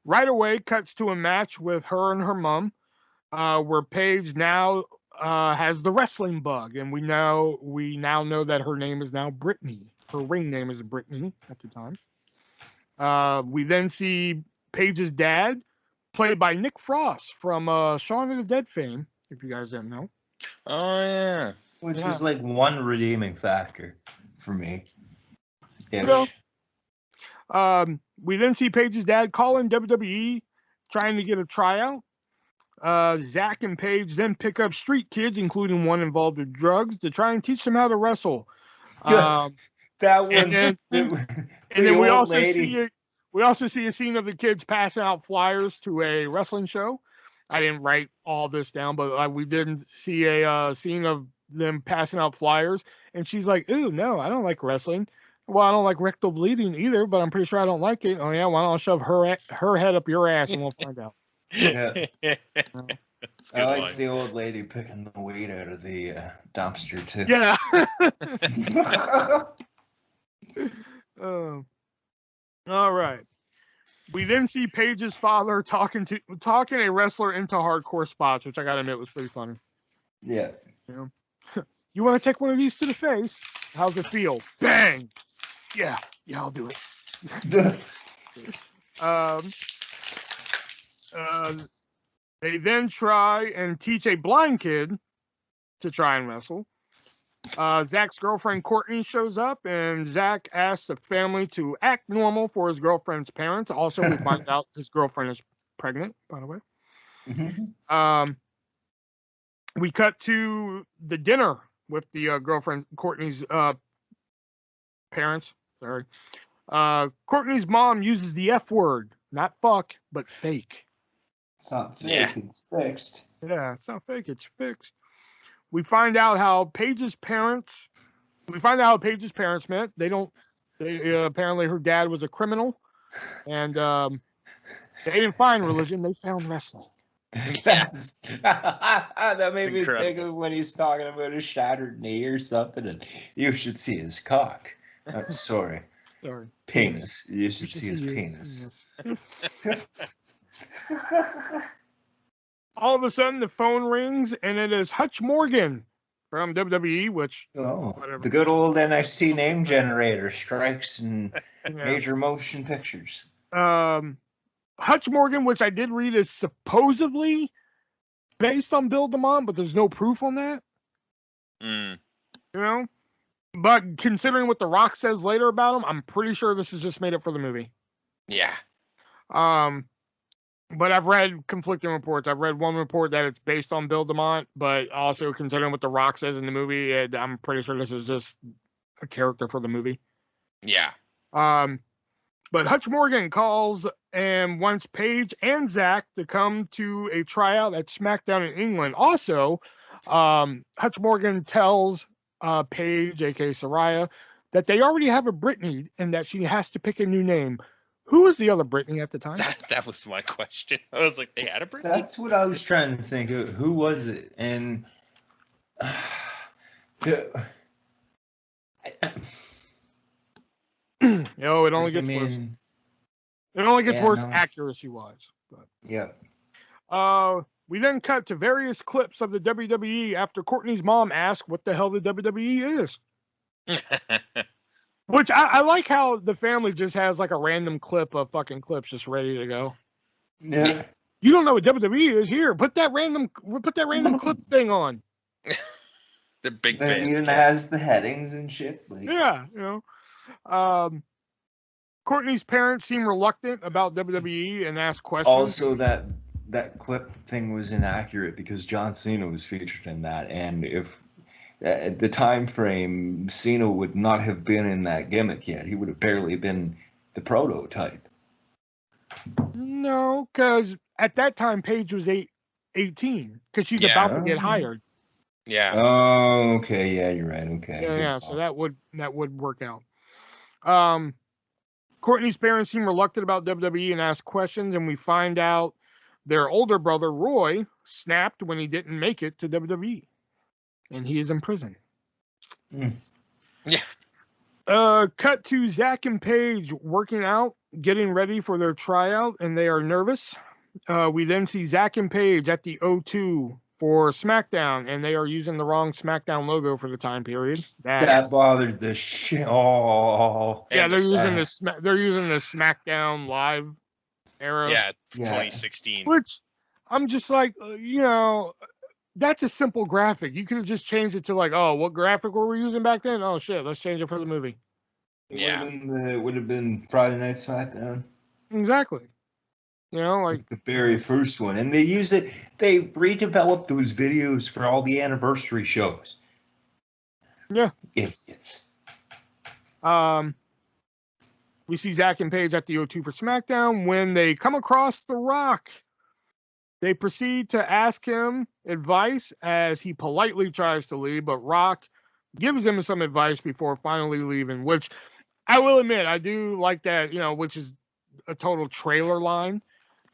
Right away, cuts to a match with her and her mom, where Paige now has the wrestling bug, and we now know that her name is now Brittany. Her ring name is Brittany at the time. We then see Paige's dad, played by Nick Frost from Shaun of the Dead fame, if you guys didn't know. Oh yeah. Which was like one redeeming factor for me. Yeah. We then see Paige's dad calling WWE, trying to get a tryout. Zach and Paige then pick up street kids, including one involved with drugs, to try and teach them how to wrestle. That one. And then we also see a scene of the kids passing out flyers to a wrestling show. I didn't write all this down, but we did see a scene of them passing out flyers, and she's like, "Ooh, no, I don't like wrestling. Well, I don't like rectal bleeding either, but I'm pretty sure I don't like it. Oh yeah, why don't I shove her head up your ass and we'll find out." Yeah. I like the old lady picking the weed out of the dumpster too. Yeah. All right. We then see Paige's father talking a wrestler into hardcore spots, which I gotta admit was pretty funny. Yeah. You want to take one of these to the face? How's it feel? Bang! Yeah, I'll do it. They then try and teach a blind kid to try and wrestle. Zach's girlfriend Courtney shows up, and Zach asks the family to act normal for his girlfriend's parents. Also, we find out his girlfriend is pregnant, by the way. Mm-hmm. We cut to the dinner with the girlfriend Courtney's parents. Sorry. Courtney's mom uses the F word, not fuck, but fake. It's not fake, it's fixed. Yeah, it's not fake, it's fixed. We find out how Paige's parents met. They apparently her dad was a criminal, and they didn't find religion, they found wrestling. That made me think of when he's talking about a shattered knee or something, and you should see his cock. Sorry. Penis. You should see his penis. All of a sudden, the phone rings, and it is Hutch Morgan from WWE, which... the good old NXT name generator strikes in major motion pictures. Hutch Morgan, which I did read, is supposedly based on Bill DeMont, but there's no proof on that. You know? But considering what The Rock says later about him, I'm pretty sure this is just made up for the movie. Yeah. But I've read conflicting reports. I've read one report that it's based on Bill DeMont, but also considering what The Rock says in the movie, I'm pretty sure this is just a character for the movie. Yeah. But Hutch Morgan calls and wants Paige and Zach to come to a tryout at SmackDown in England. Also, Hutch Morgan tells Paige, aka Saraya, that they already have a Brittany and that she has to pick a new name. Who was the other Brittany at the time? That was my question. I was like, they had a Brittany? That's what I was trying to think of. Who was it? And it only gets worse. It only gets worse accuracy-wise. But. Yeah. We then cut to various clips of the WWE after Courtney's mom asked what the hell the WWE is. Which I like how the family just has like a random clip of fucking clips just ready to go. Yeah. You don't know what WWE is? Here, put that random clip thing on. The big fans. It even has the headings and shit. Like. Yeah, you know. Courtney's parents seem reluctant about WWE and ask questions. Also, that clip thing was inaccurate because John Cena was featured in that, and if at the time frame, Cena would not have been in that gimmick yet. He would have barely been the prototype. No, because at that time, Paige was 18, because she's about to get hired. Yeah. Oh, okay. Yeah, you're right. Okay. Yeah. So that would work out. Courtney's parents seem reluctant about WWE and ask questions, and we find out their older brother, Roy, snapped when he didn't make it to WWE, and he is in prison. Yeah. Cut to Zach and Paige working out, getting ready for their tryout, and they are nervous. We then see Zach and Paige at the O2 for SmackDown, and they are using the wrong SmackDown logo for the time period. That bothered the shit. Oh. Yeah, And they're using the SmackDown Live era. Yeah, Yeah. 2016. Which I'm just like, that's a simple graphic. You could have just changed it to like, oh, what graphic were we using back then? Oh shit, let's change it for the movie. It would have been Friday Night SmackDown. Exactly. Like the very first one. And they redeveloped those videos for all the anniversary shows. Yeah. Idiots. We see Zach and Paige at the O2 for SmackDown. When they come across The Rock, they proceed to ask him advice as he politely tries to leave, but Rock gives them some advice before finally leaving, which I will admit, I do like that, which is a total trailer line,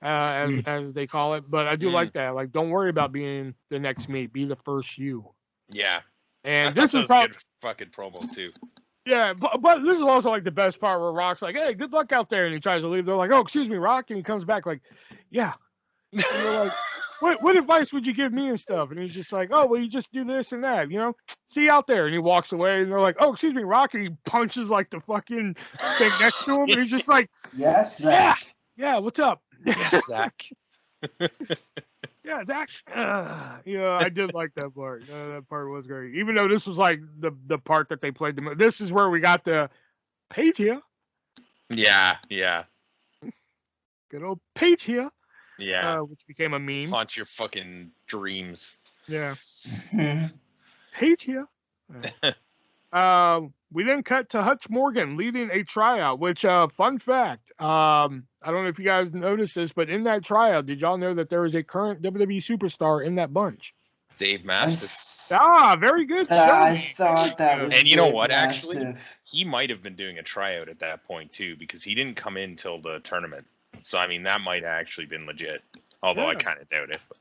as they call it. But I do like that. Like, don't worry about being the next me. Be the first you. Yeah. And this is good fucking promo, too. Yeah, but this is also like the best part where Rock's like, hey, good luck out there. And he tries to leave. They're like, oh, excuse me, Rock. And he comes back like, yeah. And they're like, what advice would you give me and stuff? And he's just like, oh, well, you just do this and that, see you out there. And he walks away and they're like, oh, excuse me, Rock. And he punches like the fucking thing next to him. And he's just like, yes, Zach. Yeah, what's up? Yes, Zach. Yeah, Zach. I did like that part. That part was great. Even though this was like the part that they played. This is where we got the Paige here. Yeah. Good old Paige here. Yeah. Which became a meme. Haunt your fucking dreams. Yeah. Paige here. We then cut to Hutch Morgan leading a tryout, which, fun fact, I don't know if you guys noticed this, but in that tryout, did y'all know that there is a current WWE superstar in that bunch? Dave Mastiff. Very good. I thought that was. And you know Dave what, Mastiff. actually? He might have been doing a tryout at that point, too, because he didn't come in till the tournament. So, I mean, that might have actually been legit, although I kind of doubt it. But.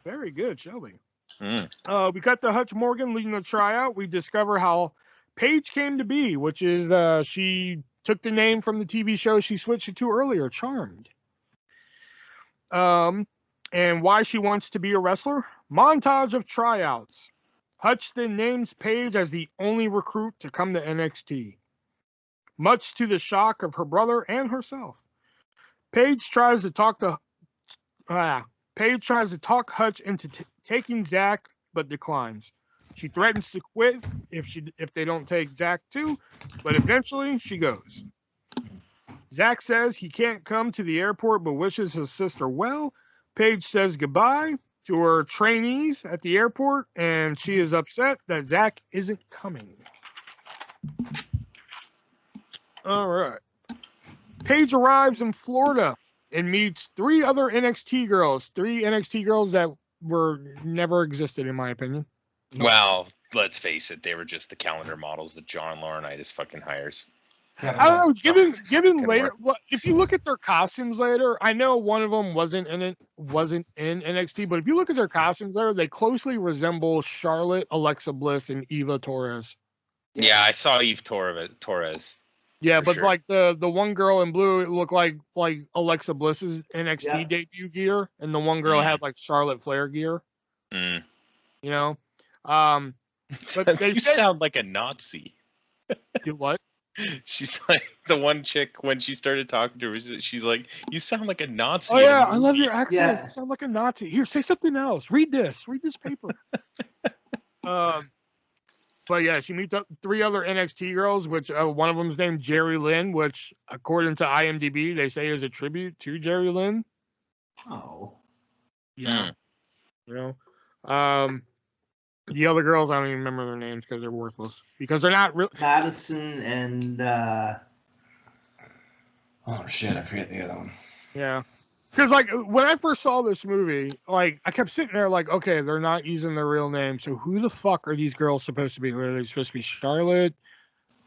Very good, Shelby. We cut to Hutch Morgan leading the tryout. We discover how Paige came to be, which is she took the name from the TV show she switched it to earlier, Charmed. And why she wants to be a wrestler. Montage of tryouts. Hutch then names Paige as the only recruit to come to NXT, much to the shock of her brother and herself. Paige tries to talk Hutch into taking Zach, but declines. She threatens to quit if they don't take Zach too, but eventually she goes. Zach says he can't come to the airport but wishes his sister well. Paige says goodbye to her trainees at the airport, and she is upset that Zach isn't coming. All right. Paige arrives in Florida and meets three other NXT girls. Three NXT girls that were never existed, in my opinion. Well, let's face it, they were just the calendar models that John Laurinaitis fucking hires. I don't know. Given later, if you look at their costumes later, I know one of them wasn't in NXT, but if you look at their costumes later, they closely resemble Charlotte, Alexa Bliss, and Eva Torres. Yeah, I saw Eve Torres. Yeah, but sure. Like the one girl in blue, it looked like Alexa Bliss's NXT debut gear, and the one girl had like Charlotte Flair gear. Mm. You know, but you sound like a Nazi. You what? She's like the one chick when she started talking to her. She's like, "You sound like a Nazi." Oh yeah, I love your accent. Yeah. You sound like a Nazi. Here, say something else. Read this paper. But yeah, she meets up three other NXT girls, which one of them is named Jerry Lynn, which according to IMDb they say is a tribute to Jerry Lynn. Oh, yeah. You know, the other girls I don't even remember their names because they're worthless because they're not real. Madison and oh shit, I forget the other one. Yeah. Because, like, when I first saw this movie, like, I kept sitting there like, okay, they're not using their real name. So who the fuck are these girls supposed to be? Are they supposed to be Charlotte?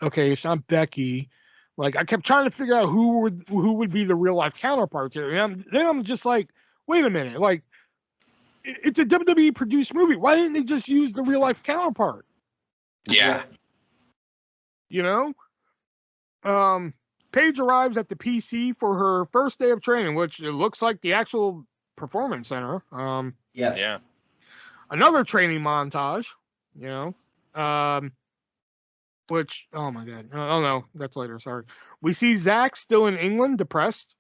Okay, it's not Becky. Like I kept trying to figure out who would be the real life counterparts here. And then I'm just like, wait a minute, like it's a WWE produced movie. Why didn't they just use the real life counterpart? Yeah. You know? Paige arrives at the PC for her first day of training, which it looks like the actual performance center. Yeah. Another training montage, you know. Which, oh my God. Oh no, that's later. Sorry. We see Zach still in England, depressed.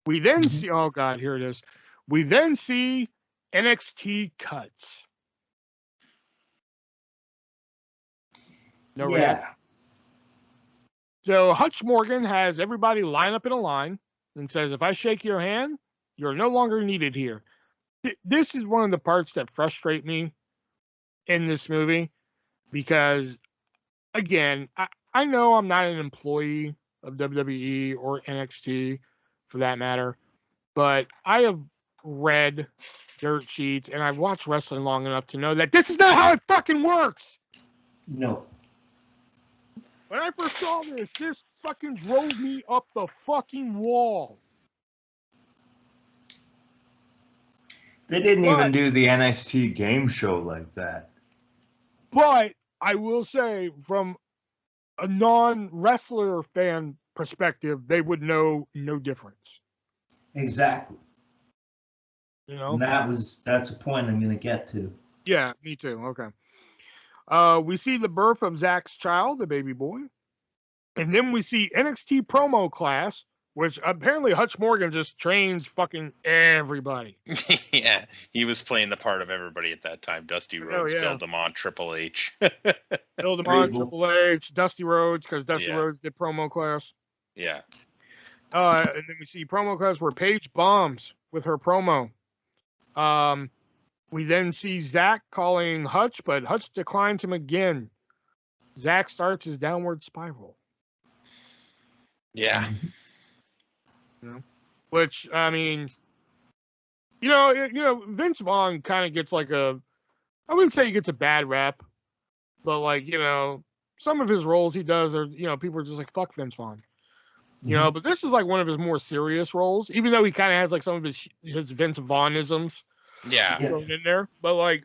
We then see, oh God, here it is. We then see NXT cuts. No, yeah. So Hutch Morgan has everybody line up in a line and says, if I shake your hand, you're no longer needed here. This is one of the parts that frustrate me in this movie because, again, I know I'm not an employee of WWE or NXT for that matter, but I have read dirt sheets and I've watched wrestling long enough to know that this is not how it fucking works. No. When I first saw this fucking drove me up the fucking wall. They didn't even do the NXT game show like that. But I will say, from a non-wrestler fan perspective, they would know no difference. Exactly. You know? And that's a point I'm going to get to. Yeah, me too. Okay. We see the birth of Zach's child, the baby boy. And then we see NXT promo class, which apparently Hutch Morgan just trains fucking everybody. Yeah, he was playing the part of everybody at that time. Dusty Rhodes billed him on Triple H. Billed him on Triple H, Dusty Rhodes, because Dusty Rhodes did promo class. Yeah. And then we see promo class where Paige bombs with her promo. We then see Zach calling Hutch, but Hutch declines him again. Zach starts his downward spiral. Yeah. You know? Which, I mean, you know, Vince Vaughn kind of gets like I wouldn't say he gets a bad rap, but like, you know, some of his roles he does are, you know, people are just like, fuck Vince Vaughn. You know, but this is like one of his more serious roles, even though he kind of has like some of his Vince Vaughnisms thrown in there. But like,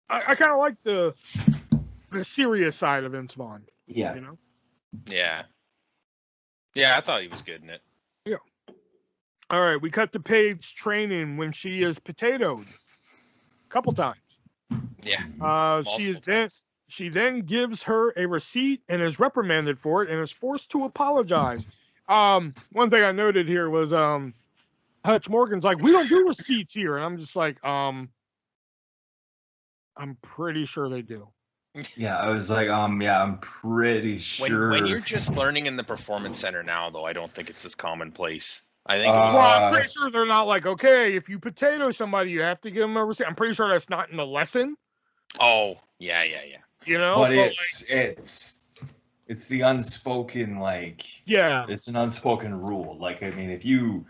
I kind of like the serious side of Vince Vaughn. Yeah. You know? Yeah. Yeah, I thought he was good in it. Yeah. All right, we cut to Paige training when she is potatoed a couple times. Yeah. She then gives her a receipt and is reprimanded for it and is forced to apologize. One thing I noted here was Hutch Morgan's like, we don't do receipts here, and I'm just like, I'm pretty sure they do. Yeah, I was like, yeah, I'm pretty sure. When you're just learning in the performance center now, though, I don't think it's as commonplace. I think. Well, I'm pretty sure they're not like, okay, if you potato somebody, you have to give them a receipt. I'm pretty sure that's not in the lesson. Oh, yeah. You know, but it's the unspoken, like, it's an unspoken rule. Like, I mean, if you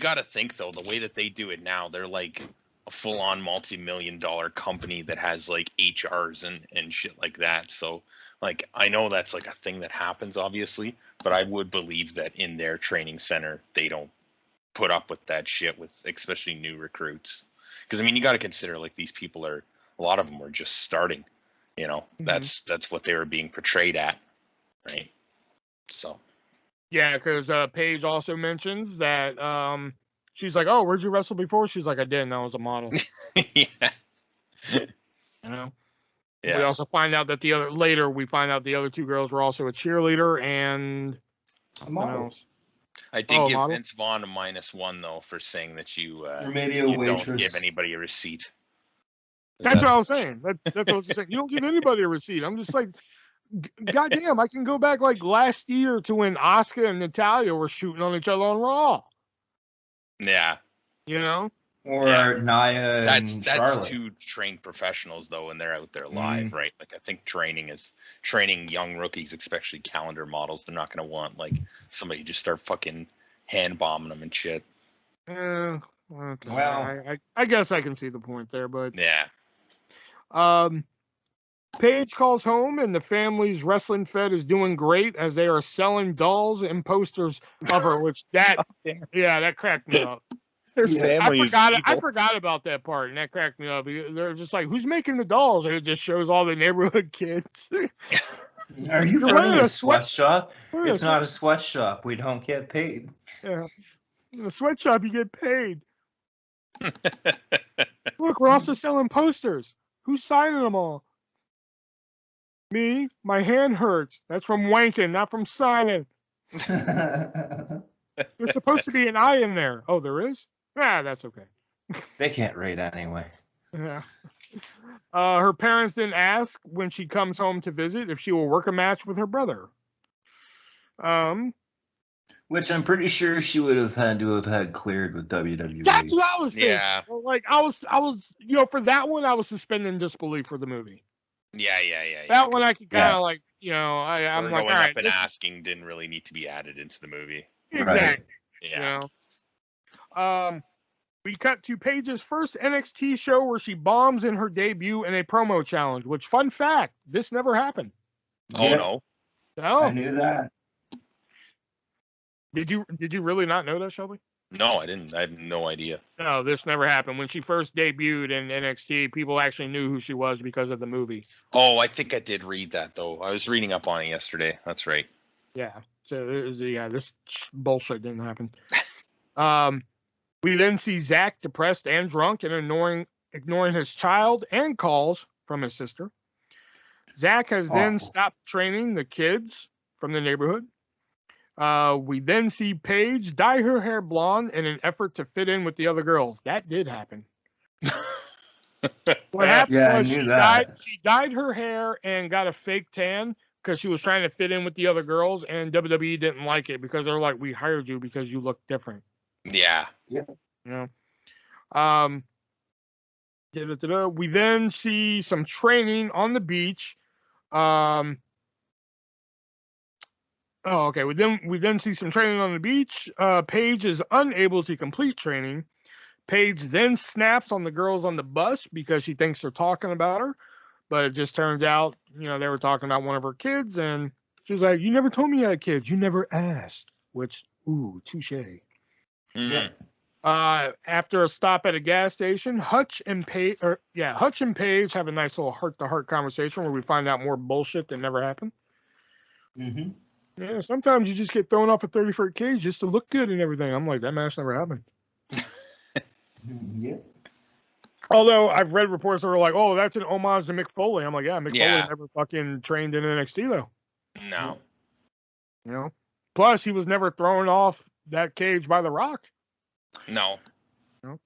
got to think though, the way that they do it now, they're like a full-on multi-million-dollar company that has like HRs and shit like that. So like, I know that's like a thing that happens, obviously, but I would believe that in their training center they don't put up with that shit with especially new recruits. Because I mean, you got to consider like these people a lot of them were just starting. You know, that's what they were being portrayed at, right? So. Yeah, because Paige also mentions that she's like, "Oh, where'd you wrestle before?" She's like, "I didn't. I was a model." Yeah. You know. Yeah. We also find out that the other two girls were also a cheerleader and a model. I did give Vince Vaughn a -1 though for saying that you don't give anybody a receipt. That's what I was saying. That's what I was saying. You don't give anybody a receipt. I'm just like, goddamn, I can go back like last year to when Asuka and Natalya were shooting on each other on Raw. Yeah. You know? Or Nia and Charlotte. That's two trained professionals though, and they're out there live, right? Like I think training young rookies, especially calendar models. They're not going to want like somebody just start fucking hand bombing them and shit. Okay. Well, I guess I can see the point there, but yeah. Paige calls home, and the family's wrestling fed is doing great as they are selling dolls and posters of her. Which that cracked me up. Her Yeah. family is I evil. forgot about that part, and that cracked me up. They're just like, "Who's making the dolls?" And it just shows all the neighborhood kids. Are you You're running wearing a a sweat- sweatshop? wearing a It's not a sweatshop. We don't get paid. Yeah, in the sweatshop you get paid. Look, we're also selling posters. Who's signing them all? Me. My hand hurts. That's from wanking, not from signing. There's supposed to be an I in there. Oh, there is? Ah, that's okay. They can't rate anyway. Yeah. Her parents then ask when she comes home to visit if she will work a match with her brother. Which I'm pretty sure she would have had to have had cleared with WWE. That's what I was thinking. Yeah. Like I was, for that one, I was suspending disbelief for the movie. Yeah. That one I could kind of Yeah. like, I'm Her like, going all up right, and this- asking didn't really need to be added into the movie. exactly. Yeah. We cut to Paige's first NXT show where she bombs in her debut in a promo challenge. Which, fun fact, this never happened. Oh Yeah, no. No, I knew that. did you really not know that, Shelby? No, I didn't. I had no idea. No, this never happened. When she first debuted in NXT, people actually knew who she was because of the movie. Oh, I think I did read that though. I was reading up on it yesterday. That's right. Yeah. So this bullshit didn't happen. We then see Zach depressed and drunk and ignoring his child and calls from his sister. Zach has then stopped training the kids from the neighborhood. We then see Paige dye her hair blonde in an effort to fit in with the other girls. That did happen. What happened Yeah, I was knew that. she dyed her hair and got a fake tan because she was trying to fit in with the other girls, and WWE didn't like it because they're like, "We hired you because you look different." Yeah. You know. We then see some training on the beach. We then see some training on the beach. Paige is unable to complete training. Paige then snaps on the girls on the bus because she thinks they're talking about her, but it just turns out, they were talking about one of her kids, and she was like, "You never told me you had kids. You never asked." Which, ooh, touche. Mm. After a stop at a gas station, Hutch and Paige have a nice little heart-to-heart conversation where we find out more bullshit that never happened. Mm-hmm. Yeah, sometimes you just get thrown off a 30-foot cage just to look good and everything. I'm like, that match never happened. Yeah. Although I've read reports that are like, "Oh, that's an homage to Mick Foley." I'm like, yeah, Mick Yeah. Foley never fucking trained in NXT though. No. Plus, he was never thrown off that cage by The Rock. No. No.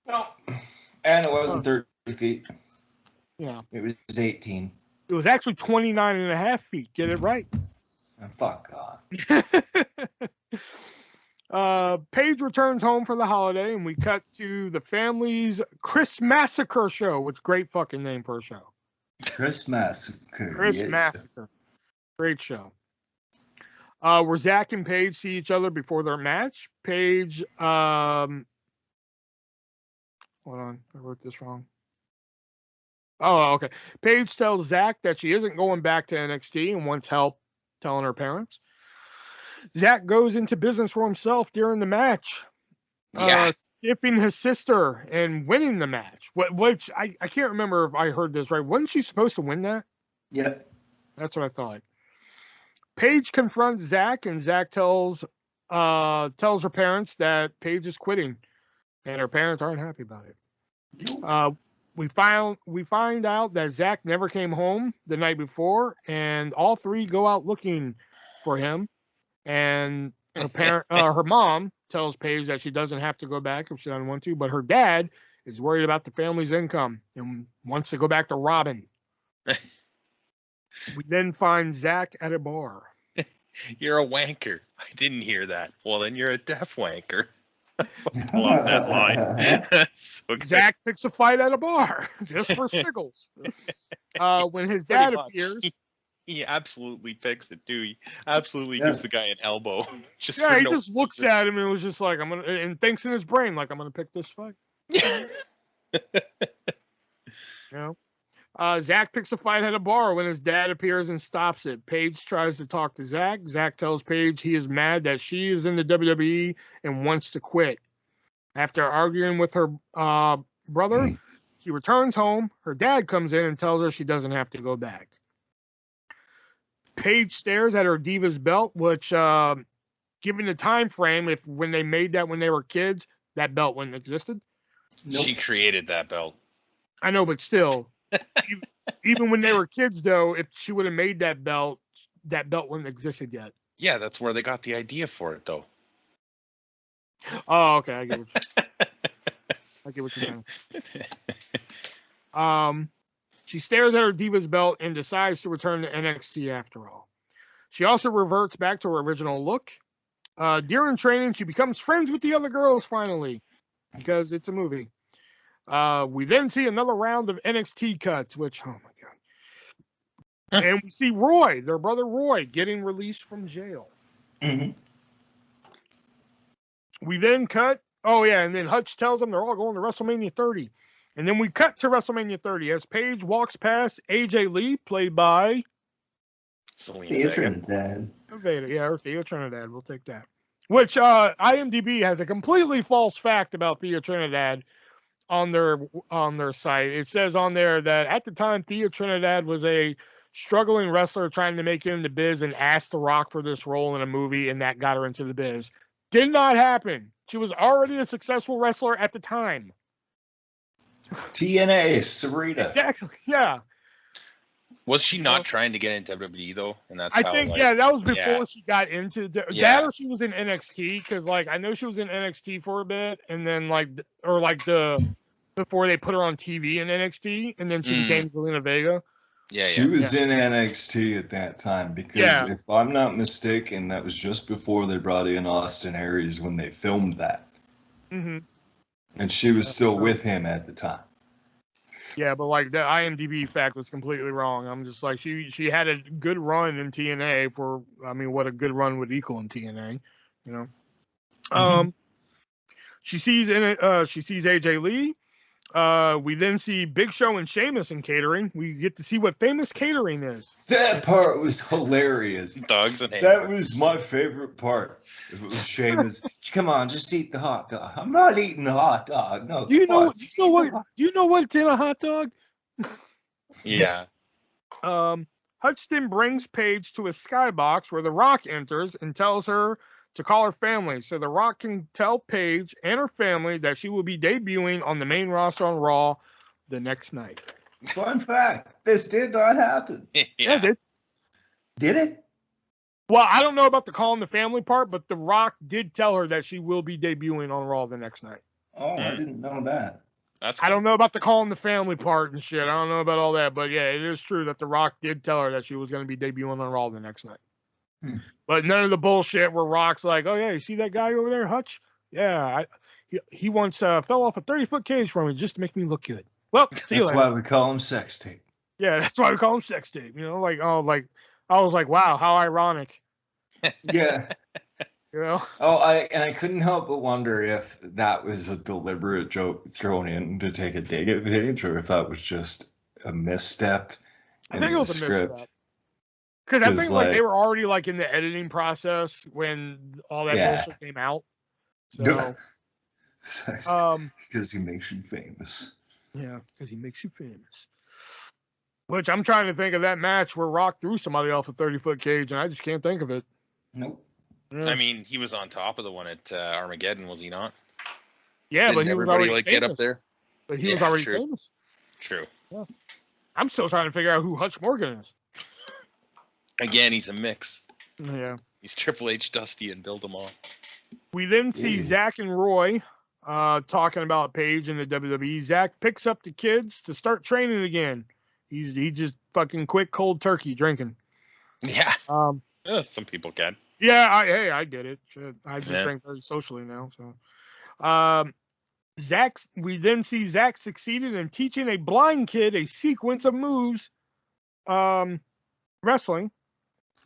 And it wasn't 30 feet. Yeah. It was 18. It was actually 29 and a half feet. Get it right. Oh, fuck off. Paige returns home for the holiday, and we cut to the family's Chris Massacre show, which great fucking name for a show. Chris Massacre. Chris Massacre. Great show. Where Zach and Paige see each other before their match. Paige, hold on, I wrote this wrong. Oh, okay. Paige tells Zach that she isn't going back to NXT and wants help telling her parents. Zach goes into business for himself during the match, skipping his sister and winning the match. Which I can't remember if I heard this right. Wasn't she supposed to win that? Yep. That's what I thought. Paige confronts Zach, and Zach tells her parents that Paige is quitting, and her parents aren't happy about it. We find out that Zach never came home the night before, and all three go out looking for him. And her mom tells Paige that she doesn't have to go back if she doesn't want to, but her dad is worried about the family's income and wants to go back to robbing. We then find Zach at a bar. You're a wanker. I didn't hear that. Well, then you're a deaf wanker. I love that line. So good. Zach picks a fight at a bar just for siggles. When his dad appears, he absolutely picks it too. He absolutely gives the guy an elbow. he just looks at him and was just like, and thinks in his brain like, I'm gonna pick this fight. Zach picks a fight at a bar when his dad appears and stops it. Paige tries to talk to Zach. Zach tells Paige he is mad that she is in the WWE and wants to quit. After arguing with her brother, she returns home. Her dad comes in and tells her she doesn't have to go back. Paige stares at her Divas belt, which, given the time frame, if when they made that when they were kids, that belt wouldn't existed. Nope. She created that belt. I know, but still, even when they were kids, though, if she would have made that belt wouldn't have existed yet. Yeah, that's where they got the idea for it, though. Oh, okay, I get what you're saying. She stares at her Divas belt and decides to return to NXT after all. She also reverts back to her original look. During training, she becomes friends with the other girls finally, because it's a movie. We then see another round of NXT cuts, which, oh my God. And we see Roy, their brother Roy, getting released from jail. Mm-hmm. We then cut. Oh, yeah. And then Hutch tells them they're all going to WrestleMania 30. And then we cut to WrestleMania 30 as Paige walks past AJ Lee, played by Thea Trinidad. Yeah, or Thea Trinidad. We'll take that. Which IMDb has a completely false fact about Thea Trinidad on their site. It says on there that at the time, Thea Trinidad was a struggling wrestler trying to make it in the biz and asked The Rock for this role in a movie, and that got her into the biz. Did not happen. She was already a successful wrestler at the time. TNA, Sarita. Exactly, yeah. Was she not trying to get into WWE, though? And that's I think, that was before she got into that, or she was in NXT, because, like, I know she was in NXT for a bit, and then, before they put her on TV in NXT, and then she became Zelina Vega. She was in NXT at that time, because if I'm not mistaken, that was just before they brought in Austin Aries when they filmed that. Mm-hmm. And she was still with him at the time. Yeah, but like the IMDb fact was completely wrong. I'm just like, she had a good run in TNA for, I mean, what a good run would equal in TNA, you know. Mm-hmm. She sees AJ Lee. We then see Big Show and Sheamus in catering. We get to see what famous catering is. That part was hilarious. Dogs and that was my favorite part. It was Sheamus. Come on, just eat the hot dog. I'm not eating the hot dog. No. Do you know what's in a hot dog? Yeah. Hutchton brings Paige to a skybox where The Rock enters and tells her to call her family, so The Rock can tell Paige and her family that she will be debuting on the main roster on Raw the next night. Fun fact, this did not happen. Yeah, it did. Did it? Well, I don't know about the calling the family part, but The Rock did tell her that she will be debuting on Raw the next night. Oh, I didn't know that. I don't know about the calling the family part and shit. I don't know about all that, but yeah, it is true that The Rock did tell her that she was going to be debuting on Raw the next night. But none of the bullshit where Rock's like, oh, yeah, you see that guy over there, Hutch? Yeah, he once fell off a 30-foot cage for me just to make me look good. Well, see you later. That's why we call him sex tape. Yeah, that's why we call him sex tape. You know, I was like, wow, how ironic. Yeah. You know? Oh, I couldn't help but wonder if that was a deliberate joke thrown in to take a dig at Paige, or if that was just a misstep in the script. Because I think they were already in the editing process when all that bullshit came out. So, because he makes you famous. Yeah, because he makes you famous. Which I'm trying to think of that match where Rock threw somebody off a 30-foot cage, and I just can't think of it. Nope. Yeah. I mean, he was on top of the one at Armageddon, was he not? Yeah, Didn't but he was already famous. get up there? But he was already famous. True. Yeah. I'm still trying to figure out who Hutch Morgan is. Again, he's a mix. Yeah. He's Triple H, Dusty, and Bill DeMar. We then see Zach and Roy talking about Paige in the WWE. Zach picks up the kids to start training again. He just fucking quit cold turkey drinking. Yeah. Some people can. Yeah, I get it. Shit, I just drink very socially now. So, we then see Zach succeeded in teaching a blind kid a sequence of moves, wrestling,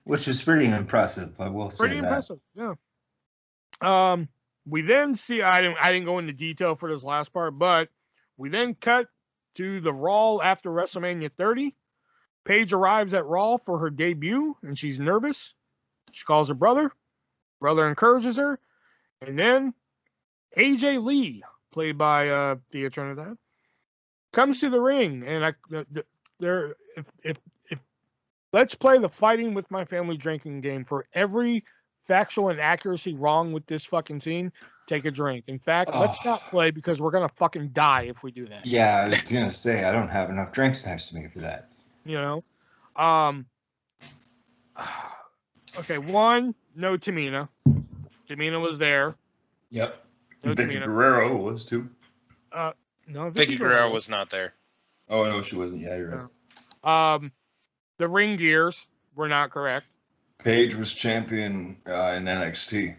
which is pretty impressive. I will say pretty impressive. Yeah. We then see I didn't go into detail for this last part, but we then cut to the Raw after WrestleMania 30. Paige arrives at Raw for her debut, and she's nervous. She calls her brother. Brother encourages her. And then AJ Lee, played by Thea Trinidad, comes to the ring. And if let's play the fighting with my family drinking game. For every factual inaccuracy wrong with this fucking scene, take a drink. In fact, let's not play because we're gonna fucking die if we do that. Yeah, I was gonna say I don't have enough drinks next to me for that. You know, okay. One, no Tamina. Tamina was there. Yep. No Vicky Tamina. Guerrero was too. No, Vicky Guerrero was not there. Oh no, she wasn't. Yeah, you're right. No. The ring gears were not correct. Paige was champion in NXT.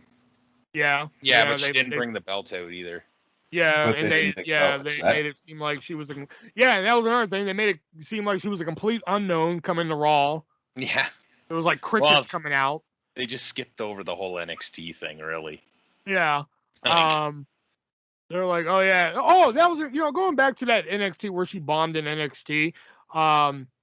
Yeah. Yeah, but she didn't bring the belt out either. Yeah, But and they made it seem like she was and that was another thing. They made it seem like she was a complete unknown coming to Raw. Yeah. It was like crickets coming out. They just skipped over the whole NXT thing, really. Yeah. They're like, oh yeah, oh that was going back to that NXT where she bombed in NXT.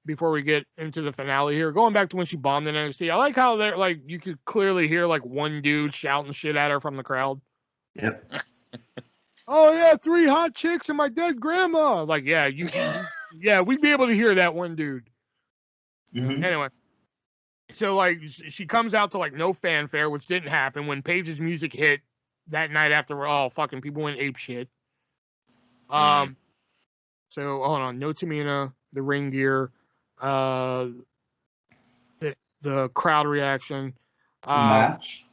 Before we get into the finale here, going back to when she bombed in NXT, I like how they're like you could clearly hear like one dude shouting shit at her from the crowd. Yep. Oh yeah, 3 hot chicks and my dead grandma. Like yeah, we'd be able to hear that one dude. Mm-hmm. Anyway, so like she comes out to like no fanfare, which didn't happen when Paige's music hit that night after all fucking people went ape shit. So hold on, no Tamina, the ring gear, the crowd reaction, match.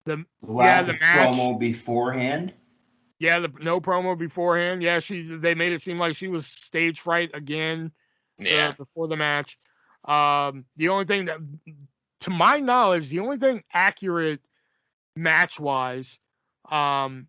The match promo beforehand. Yeah, no promo beforehand. Yeah, they made it seem like she was stage fright again. Yeah. Before the match. The only thing that, to my knowledge, the only thing accurate match-wise, in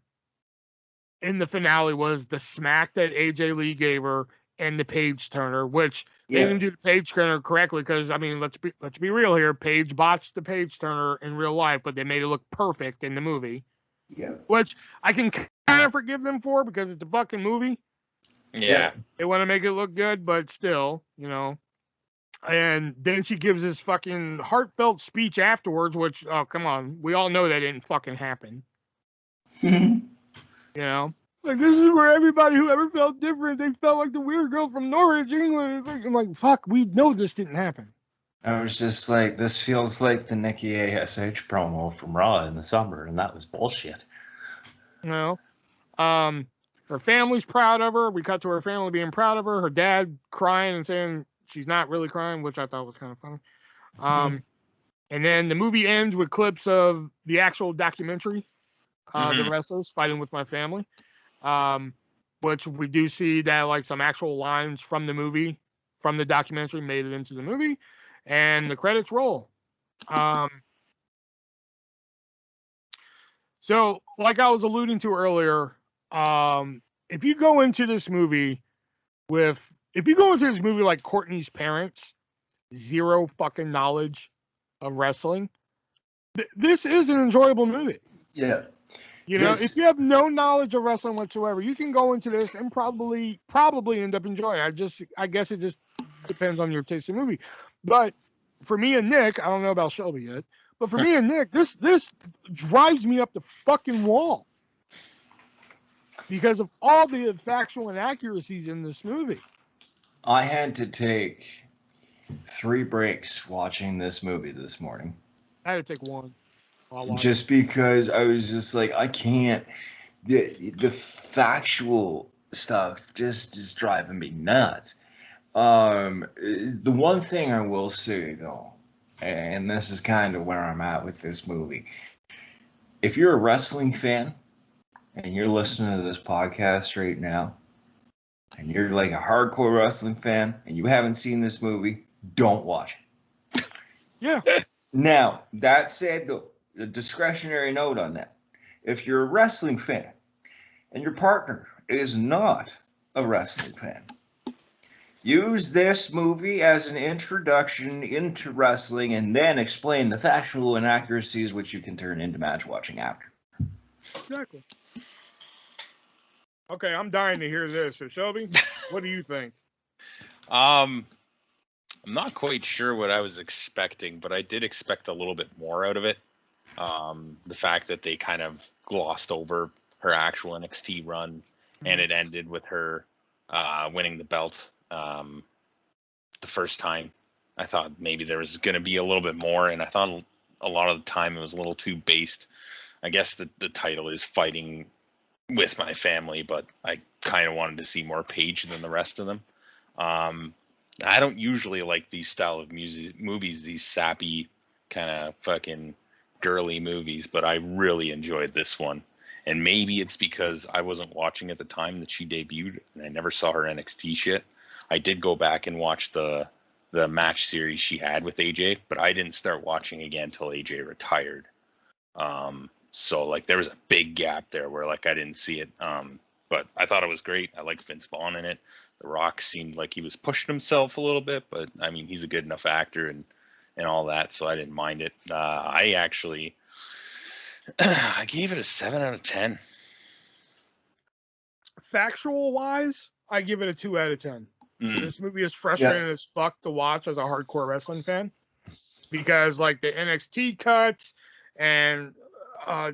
the finale was the smack that AJ Lee gave her and the page turner, which they didn't do the page turner correctly because I mean, let's be real here. Paige botched the page turner in real life, but they made it look perfect in the movie. Yeah. Which I can kind of forgive them for because it's a fucking movie. Yeah. They want to make it look good, but still, And then she gives this fucking heartfelt speech afterwards, which, oh, come on. We all know that didn't fucking happen. Like, this is where everybody who ever felt different, they felt like the weird girl from Norwich, England. I'm like, fuck, we know this didn't happen. I was just like, this feels like the Nikki ASH promo from Raw in the summer, and that was bullshit. Her family's proud of her. We cut to her family being proud of her. Her dad crying and saying she's not really crying, which I thought was kind of funny. And then the movie ends with clips of the actual documentary, the wrestlers fighting with my family, which we do see that like some actual lines from the movie, from the documentary made it into the movie, and the credits roll. So like I was alluding to earlier, if you go into this movie like Courtney's parents, zero fucking knowledge of wrestling, this is an enjoyable movie. Yeah. If you have no knowledge of wrestling whatsoever, you can go into this and probably end up enjoying it. I guess it just depends on your taste in movie. But for me and Nick, I don't know about Shelby yet, but for me and Nick, this drives me up the fucking wall because of all the factual inaccuracies in this movie. I had to take 3 breaks watching this movie this morning. I had to take one. Just because I was just like, I can't. The factual stuff just is driving me nuts. The one thing I will say though, and this is kind of where I'm at with this movie. If you're a wrestling fan and you're listening to this podcast right now, and you're like a hardcore wrestling fan and you haven't seen this movie, don't watch it. Yeah. Now, that said, though, a discretionary note on that. If you're a wrestling fan and your partner is not a wrestling fan, use this movie as an introduction into wrestling and then explain the factual inaccuracies which you can turn into match watching after. Exactly. Okay, I'm dying to hear this. So, Shelby? What do you think? I'm not quite sure what I was expecting, but I did expect a little bit more out of it. The fact that they kind of glossed over her actual NXT run, and it ended with her winning the belt the first time. I thought maybe there was going to be a little bit more, and I thought a lot of the time it was a little too based. I guess the title is fighting with my family, but I kind of wanted to see more Paige than the rest of them. I don't usually like these style of movies, these sappy kind of fucking girly movies, but I really enjoyed this one. And maybe it's because I wasn't watching at the time that she debuted, and I never saw her NXT shit. I did go back and watch the match series she had with AJ, but I didn't start watching again until AJ retired. So like there was a big gap there where like I didn't see it. But I thought it was great. I liked Vince Vaughn in it. The Rock seemed like he was pushing himself a little bit, but I mean he's a good enough actor and all that, so I didn't mind it. I actually I gave it a 7 out of 10. Factual wise, I give it a 2 out of 10. This movie is frustrating as fuck to watch as a hardcore wrestling fan, because like the NXT cuts and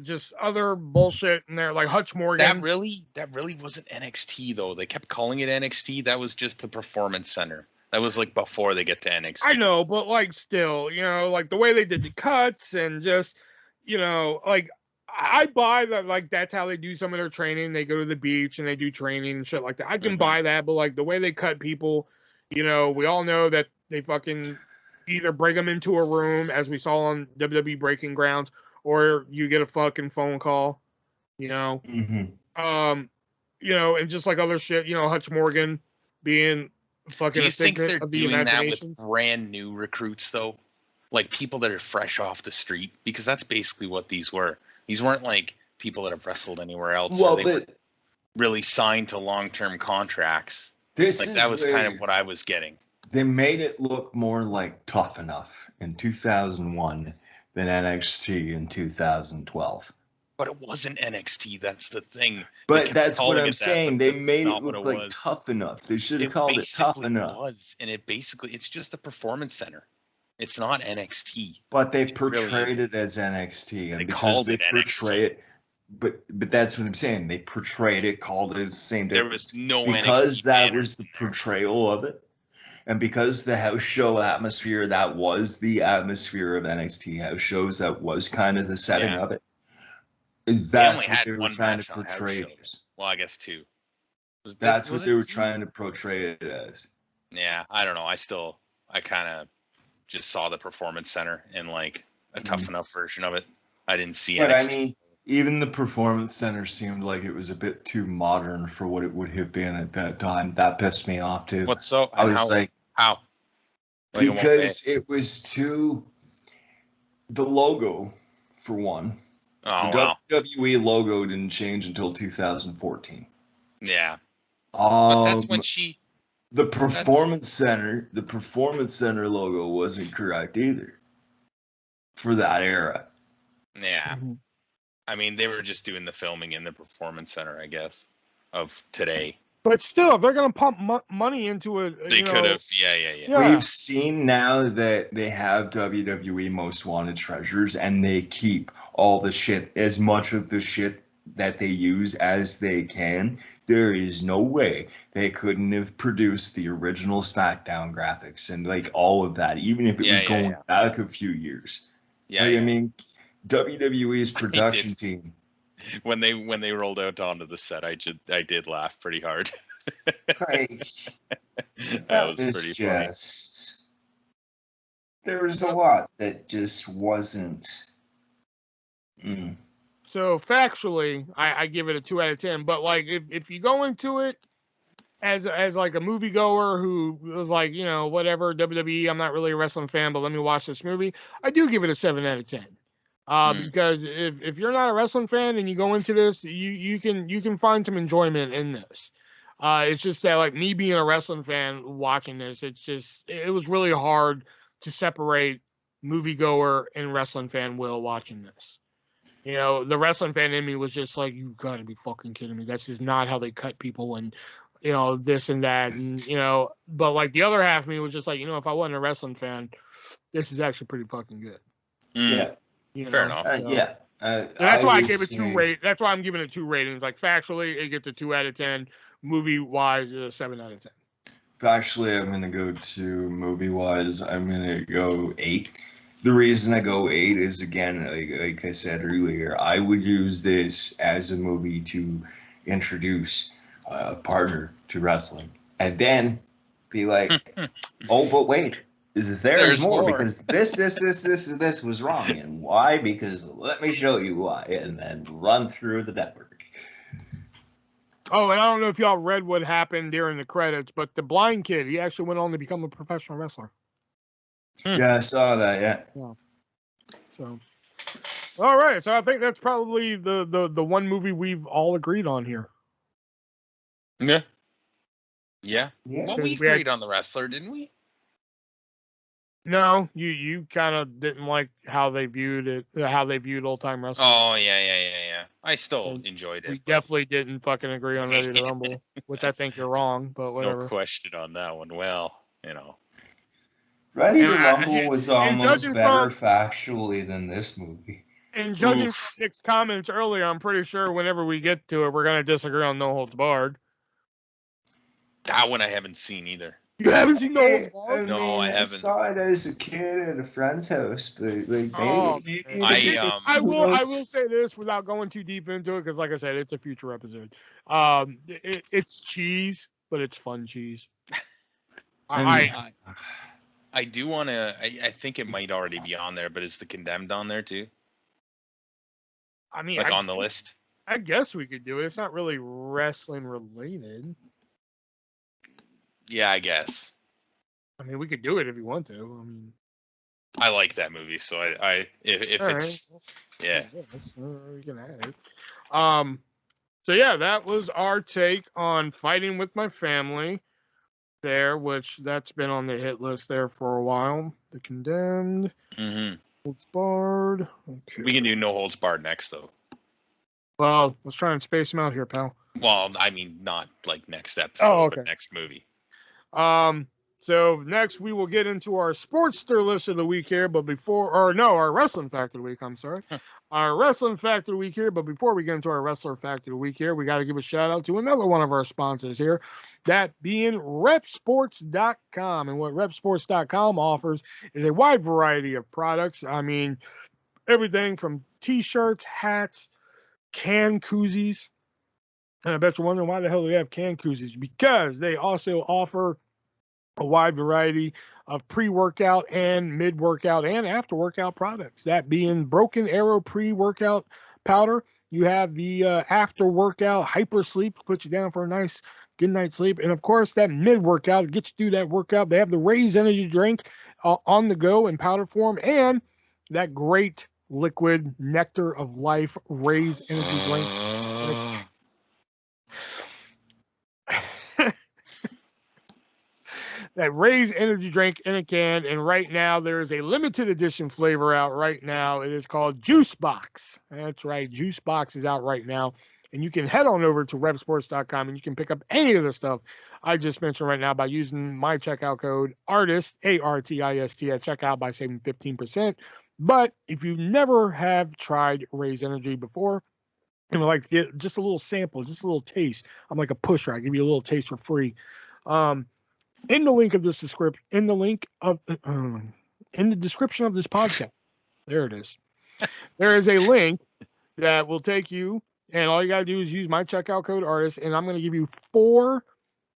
just other bullshit in there, like Hutch Morgan. That really wasn't NXT though. They kept calling it NXT. That was just the Performance Center. That was like before they get to NXT. I know, but like still, you know, like the way they did the cuts and just, you know, like I buy that, like that's how they do some of their training. They go to the beach and they do training and shit like that. I can buy that, but like the way they cut people, you know, we all know that they fucking either break them into a room, as we saw on WWE Breaking Grounds, or you get a fucking phone call, you know. You know, and just like other shit, you know, Hutch Morgan being fucking. Do you think they're doing that with imaginations. brand new recruits though? Like people that are fresh off the street? Because that's basically what these were. These weren't like people that have wrestled anywhere else. Well, they were really signed to long-term contracts. That was kind of what I was getting. They made it look more like Tough Enough in 2001 than NXT in 2012. But it wasn't NXT. That's the thing. But that's what I'm saying. They made it look like Tough Enough. They should have called it Tough Enough. It's just a Performance Center. It's not NXT. But they portrayed it as NXT, and because they portray it, but that's what I'm saying. They portrayed it, called it the same difference. There was no because NXT that was the portrayal of it, and because the house show atmosphere, that was the atmosphere of NXT house shows. That was kind of the setting of it. That's what they were trying to portray it as. Well, I guess two. That's what they were trying to portray it as. Yeah, I don't know. I kind of just saw the Performance Center in like a Tough Enough version of it. I didn't see it. But I mean, even the Performance Center seemed like it was a bit too modern for what it would have been at that time. That pissed me off too. What so? I was like, how? Because it was too. The logo, for one. Oh, the WWE logo didn't change until 2014. Yeah. But that's when the Performance Center logo wasn't correct either for that era. Yeah. I mean, they were just doing the filming in the Performance Center, I guess, of today. But still, if they're going to pump money into it, they could have. Yeah. We've seen now that they have WWE Most Wanted Treasures, and they keep all the shit, as much of the shit that they use as they can. There is no way they couldn't have produced the original SmackDown graphics and like all of that, even if it was going back a few years. I mean, WWE's production team. When they rolled out onto the set, I did laugh pretty hard. That was pretty funny. There was a lot that just wasn't. So factually, I give it a 2 out of 10. But like, if you go into it as like a moviegoer who was like, you know, whatever, WWE, I'm not really a wrestling fan, but let me watch this movie, I do give it a 7 out of 10. Because if you're not a wrestling fan and you go into this, you can find some enjoyment in this. It's just that, like, me being a wrestling fan watching this, it was really hard to separate moviegoer and wrestling fan Will watching this. You know, the wrestling fan in me was just like, you gotta be fucking kidding me. That's just not how they cut people. And, you know, this and that, and you know, but like the other half of me was just like, you know, if I wasn't a wrestling fan, this is actually pretty fucking good. Yeah. You Fair know, enough. so. Yeah. And that's why I would gave it say- 2 rate. That's why I'm giving it 2 ratings. Like factually, it gets a 2 out of 10. Movie wise, a 7 out of 10. Factually, I'm gonna go to movie wise. I'm gonna go 8. The reason I go 8 is again, like I said earlier, I would use this as a movie to introduce a partner to wrestling, and then be like, "Oh, but wait, there's more, because this was wrong, and why? Because let me show you why," and then run through the network. Oh, and I don't know if y'all read what happened during the credits, but the blind kid, he actually went on to become a professional wrestler. Yeah, I saw that. Yeah. So, all right. So I think that's probably the one movie we've all agreed on here. Yeah. Yeah. Yeah. Well, we agreed on the wrestler, didn't we? No, you kind of didn't like how they viewed it, how they viewed old time wrestling. Oh yeah. I still enjoyed it. We definitely didn't fucking agree on Ready to Rumble, which I think you're wrong, but whatever. No question on that one. Well, you know. Ready to Rumble was almost better factually than this movie. And judging from Nick's comments earlier, I'm pretty sure whenever we get to it, we're going to disagree on No Holds Barred. That one I haven't seen either. You haven't seen No Holds Barred? No, I haven't. I saw it as a kid at a friend's house, but like maybe I will say this without going too deep into it, because like I said, it's a future episode. It's cheese, but it's fun cheese. I do want to. I think it might already be on there, but is The Condemned on there too? I mean, like on the list. I guess we could do it. It's not really wrestling related. Yeah, I guess. I mean, we could do it if you want to. I mean, I like that movie, so if it's right. yeah, we can add it. So yeah, that was our take on Fighting with My Family. There, which that's been on the hit list there for a while. The Condemned. Mm-hmm. Holds Barred. Okay. We can do No Holds Barred next, though. Well, let's try and space them out here, pal. Well, I mean, not like next episode, but next movie. So next we will get into our Sportster list of the week here, but our Wrestling Fact of the Week, I'm sorry. Our Wrestling Fact of the Week here, but before we get into our Wrestler Fact of the Week here, we got to give a shout out to another one of our sponsors here, that being repsports.com. And what repsports.com offers is a wide variety of products. I mean, everything from t-shirts, hats, can koozies. And I bet you're wondering why the hell do they have can koozies? Because they also offer a wide variety of pre-workout and mid-workout and after-workout products. That being Broken Arrow pre-workout powder. You have the after-workout Hyper Sleep to put you down for a nice good night's sleep. And, of course, that mid-workout gets you through that workout. They have the Raise Energy drink on the go in powder form, and that great liquid Nectar of Life Raise Energy drink. That Raise Energy drink in a can, and right now there is a limited edition flavor out right now. It is called Juice Box. That's right, Juice Box is out right now, and you can head on over to repsports.com and you can pick up any of the stuff I just mentioned right now by using my checkout code ARTIST, ARTIST at checkout by saving 15%. But if you never have tried Raise Energy before and would like to get just a little sample, just a little taste, I'm like a pusher. I give you a little taste for free. In the link of this description, in the description of this podcast, there it is. There is a link that will take you, and all you gotta do is use my checkout code ARTIST, and I'm gonna give you 4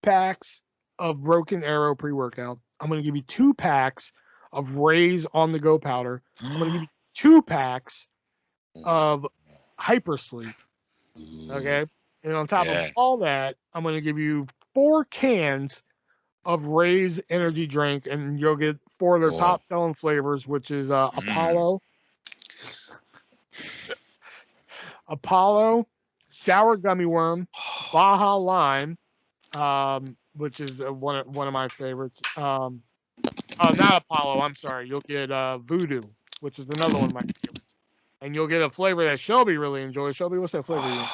packs of Broken Arrow pre-workout. I'm gonna give you 2 packs of Raise on the Go powder. I'm gonna give you 2 packs of Hyper Sleep. Okay, and on top of all that, I'm gonna give you 4 cans of Raise Energy drink, and you'll get 4 of their top selling flavors, which is Apollo, Sour Gummy Worm, Baja Lime, which is one of my favorites. Not Apollo, I'm sorry. You'll get Voodoo, which is another one of my favorites. And you'll get a flavor that Shelby really enjoys. Shelby, what's that flavor you enjoy?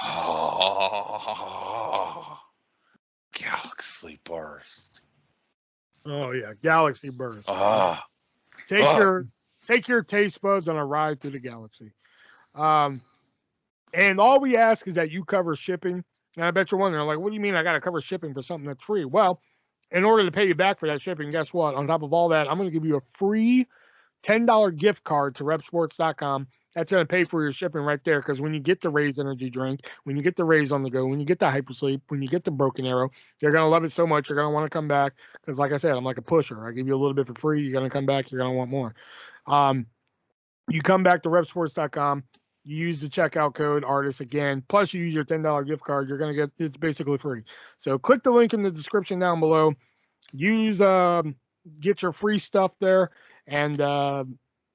God. Burst. Oh yeah, Galaxy Burst. Ah. Take your taste buds on a ride through the galaxy. And all we ask is that you cover shipping. And I bet you're wondering, like, what do you mean I got to cover shipping for something that's free? Well, in order to pay you back for that shipping, guess what? On top of all that, I'm going to give you a free $10 gift card to repsports.com. That's going to pay for your shipping right there. Because when you get the Raise energy drink, when you get the Raise on the go, when you get the Hypersleep, when you get the Broken Arrow, you're going to love it so much. You're going to want to come back. Because like I said, I'm like a pusher. I give you a little bit for free. You're going to come back. You're going to want more. You come back to repsports.com. You use the checkout code artist again, plus you use your $10 gift card. You're going to get, it's basically free. So click the link in the description down below. Use, get your free stuff there. And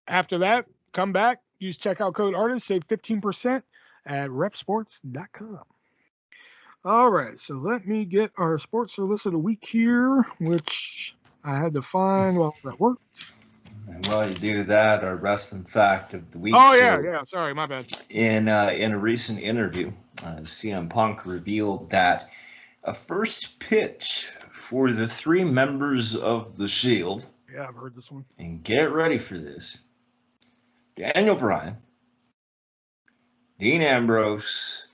after that, come back, use checkout code artist, save 15% at repsports.com. All right. So let me get our sports list of the week here, which I had to find while I was at work. And while you do that, our wrestling fact of the week. Oh, yeah. Sorry, my bad. In a recent interview, CM Punk revealed that a first pitch for the 3 members of the Shield. Yeah, I've heard this one. And get ready for this. Daniel Bryan, Dean Ambrose,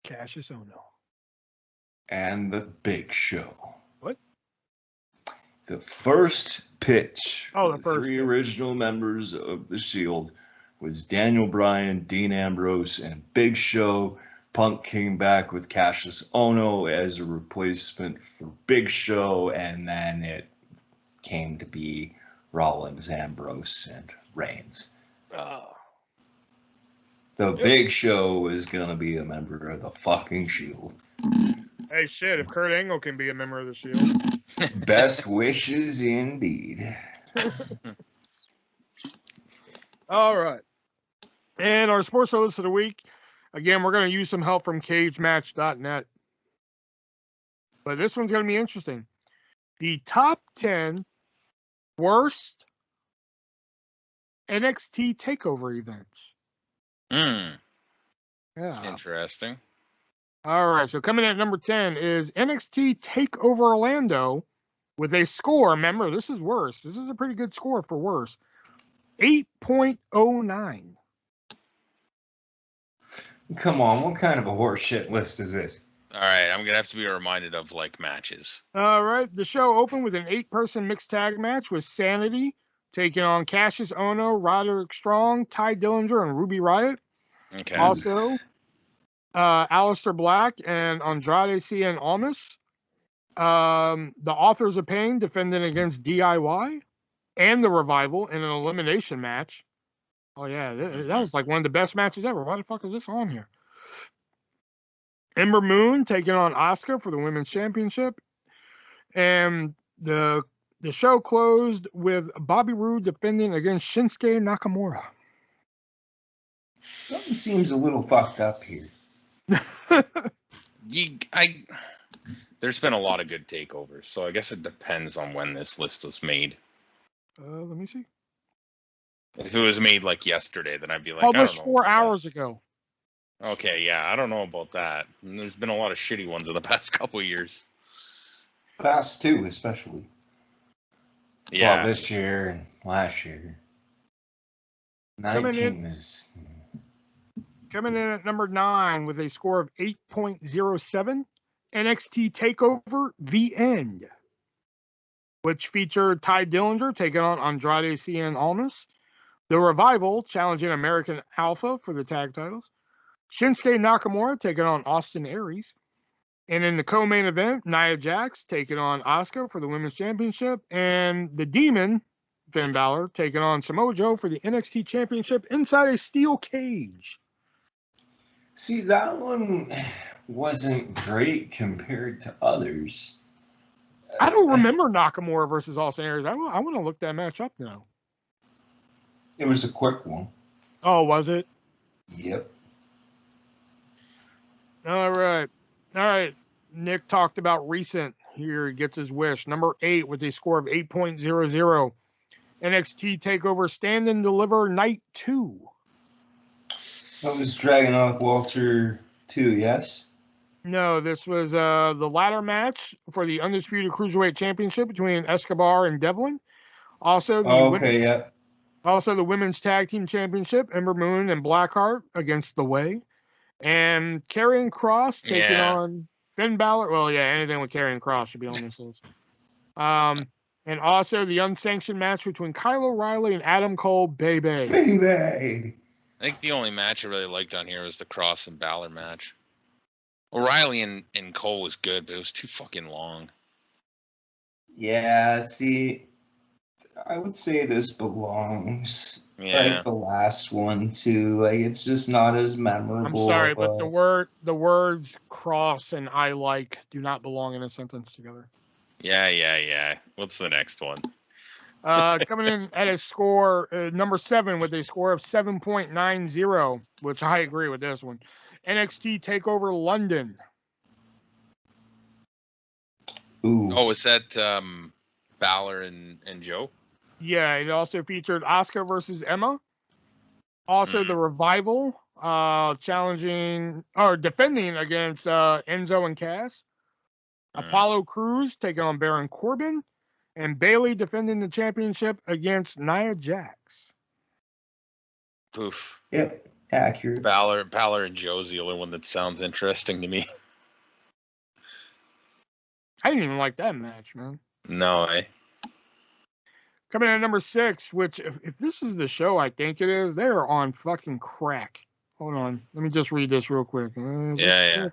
Cassius Ohno, and the Big Show. What? The first pitch for the 3 original members of the Shield was Daniel Bryan, Dean Ambrose, and Big Show. Punk came back with Cassius Ohno as a replacement for Big Show, and then it came to be Rollins, Ambrose, and Reigns. The Big Show is going to be a member of the fucking Shield. Hey, shit, if Kurt Angle can be a member of the Shield. Best wishes indeed. All right. And our sports list of the week, again, we're going to use some help from cagematch.net. But this one's going to be interesting. The top 10 worst NXT TakeOver events. Yeah. Interesting. All right. So coming in at number 10 is NXT TakeOver Orlando with a score. Remember, this is worse. This is a pretty good score for worse. 8.09. Come on, what kind of a horseshit list is this? All right, I'm gonna have to be reminded of like matches. All right, the show opened with an 8-person mixed tag match with Sanity taking on Cassius Ohno, Roderick Strong, Ty Dillinger, and Ruby Riott. Okay. Also, Aleister Black and Andrade Cien Almas. The Authors of Pain defending against DIY and the Revival in an elimination match. Oh, yeah, that was like one of the best matches ever. Why the fuck is this on here? Ember Moon taking on Asuka for the Women's Championship. And the show closed with Bobby Roode defending against Shinsuke Nakamura. Something seems a little fucked up here. There's been a lot of good takeovers, so I guess it depends on when this list was made. Let me see. If it was made like yesterday, then I'd be like, Published I don't know 4 hours ago. Okay, yeah, I don't know about that. And there's been a lot of shitty ones in the past couple of years. Past 2, especially. Yeah. Well, this year and last year. 19 is... Coming in at number 9 with a score of 8.07, NXT TakeOver The End, which featured Ty Dillinger taking on Andrade Cien Almas, The Revival challenging American Alpha for the tag titles, Shinsuke Nakamura taking on Austin Aries, and in the co-main event, Nia Jax taking on Asuka for the Women's Championship, and the Demon, Finn Balor, taking on Samoa Joe for the NXT Championship inside a steel cage. See, that one wasn't great compared to others. I don't remember Nakamura versus Austin Aries. I want to look that match up now. It was a quick one. Oh, was it? Yep. All right. Nick talked about recent. Here he gets his wish. Number 8 with a score of 8.00. NXT TakeOver Stand and Deliver Night 2. That was Dragunov Walter 2, yes? No, this was the ladder match for the Undisputed Cruiserweight Championship between Escobar and Devlin. Also, Okay, yeah. Also, the Women's Tag Team Championship, Ember Moon and Blackheart against The Way. And Karrion Kross taking on Finn Balor. Well, yeah, anything with Karrion Kross should be on this list. And also the unsanctioned match between Kyle O'Reilly and Adam Cole, baby. Baby. I think the only match I really liked on here was the Cross and Balor match. O'Reilly and Cole was good, but it was too fucking long. Yeah, see, I would say this belongs like the last one too. Like it's just not as memorable. I'm sorry, but the words cross and I like do not belong in a sentence together. Yeah. What's the next one? Coming in at a score number 7 with a score of 7.90, which I agree with this one. NXT Takeover London. Ooh. Oh, is that Balor and Joe? Yeah, it also featured Asuka versus Emma. Also, the Revival defending against Enzo and Cass. Apollo Crews taking on Baron Corbin. And Bayley defending the championship against Nia Jax. Poof. Yep, accurate. Balor and Joe's the only one that sounds interesting to me. I didn't even like that match, man. No, Coming in at number 6, which if this is the show I think it is, they're on fucking crack. Hold on. Let me just read this real quick. Yeah.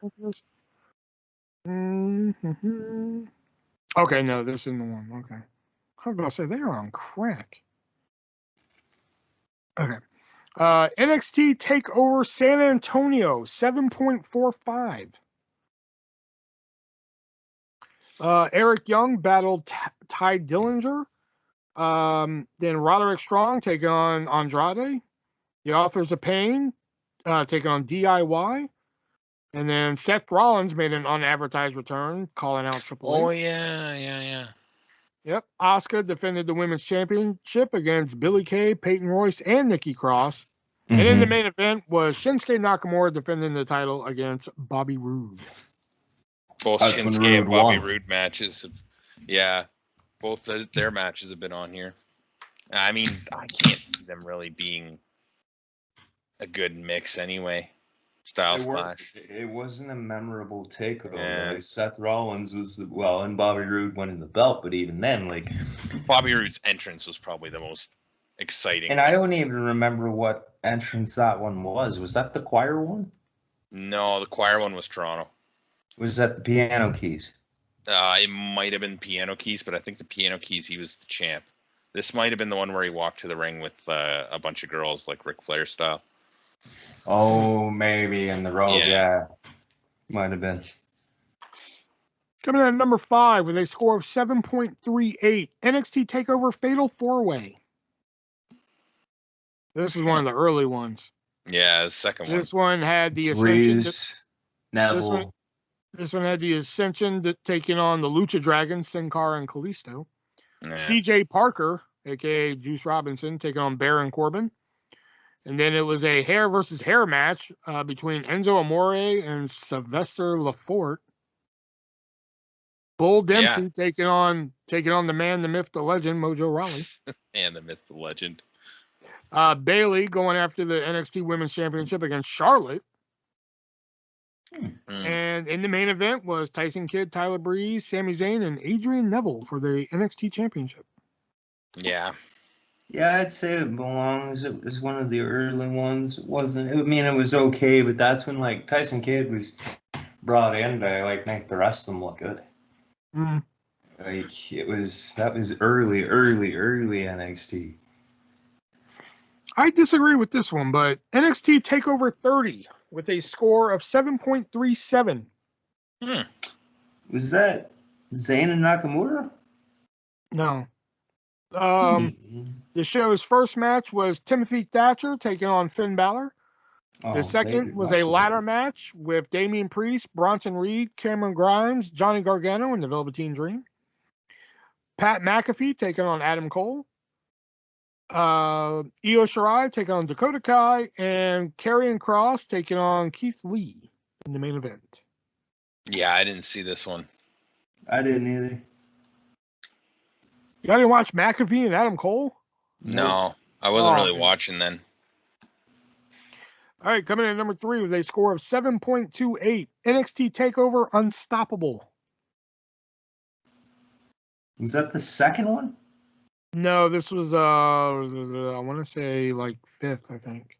Okay, no, this isn't the one. Okay. I was about to say, they're on crack. Okay. NXT TakeOver San Antonio, 7.45. Eric Young battled Ty Dillinger. Then Roderick Strong taking on Andrade. The Authors of Pain taking on DIY. And then Seth Rollins made an unadvertised return, calling out Triple H. Oh, yeah. Yep. Asuka defended the Women's Championship against Billie Kay, Peyton Royce, and Nikki Cross. And in the main event was Shinsuke Nakamura defending the title against Bobby Roode. Both Shinsuke and Bobby Roode matches. Both their matches have been on here. I mean, I can't see them really being a good mix anyway. Styles clash. It wasn't a memorable takeover. Yeah. Like Seth Rollins was and Bobby Roode winning the belt, but even then, like Bobby Roode's entrance was probably the most exciting. And I don't even remember what entrance that one was. Was that the choir one? No, the choir one was Toronto. Was that the Piano Keys? It might have been Piano Keys, but I think the Piano Keys, he was the champ. This might have been the one where he walked to the ring with a bunch of girls, like Ric Flair style. Oh, maybe in the robe, yeah. Might have been. Coming in at number 5 with a score of 7.38, NXT TakeOver Fatal 4-Way. This is one of the early ones. Yeah, the second one. This one had the Ascension. Neville. This one had the Ascension taking on the Lucha Dragons, Sin Cara and Kalisto. CJ Parker, a.k.a. Juice Robinson, taking on Baron Corbin. And then it was a hair versus hair match between Enzo Amore and Sylvester Lafort. Bull Dempsey taking on the man, the myth, the legend, Mojo Rawley. And the myth, the legend. Bayley going after the NXT Women's Championship against Charlotte. And in the main event was Tyson Kidd, Tyler Breeze, Sami Zayn, and Adrian Neville for the NXT Championship. Yeah. Yeah, I'd say it belongs. It was one of the early ones. It wasn't. I mean, it was okay, but that's when like Tyson Kidd was brought in to make the rest of them look good. Like that was early NXT. I disagree with this one, but NXT TakeOver 30 with a score of 7.37. Was that Zayn and Nakamura? No. The show's first match was Timothy Thatcher taking on Finn Balor. The second was a ladder match with Damian Priest, Bronson Reed, Cameron Grimes, Johnny Gargano, and the Velveteen Dream. Pat McAfee taking on Adam Cole. Io Shirai taking on Dakota Kai, and Karrion Kross taking on Keith Lee in the main event. Yeah, I didn't see this one. I didn't either. You didn't watch McAfee and Adam Cole? No, I wasn't really man. watching then. All right, coming in at number 3 with a score of 7.28. NXT TakeOver Unstoppable. Was that the second one? No, this was I want to say like 5th, I think.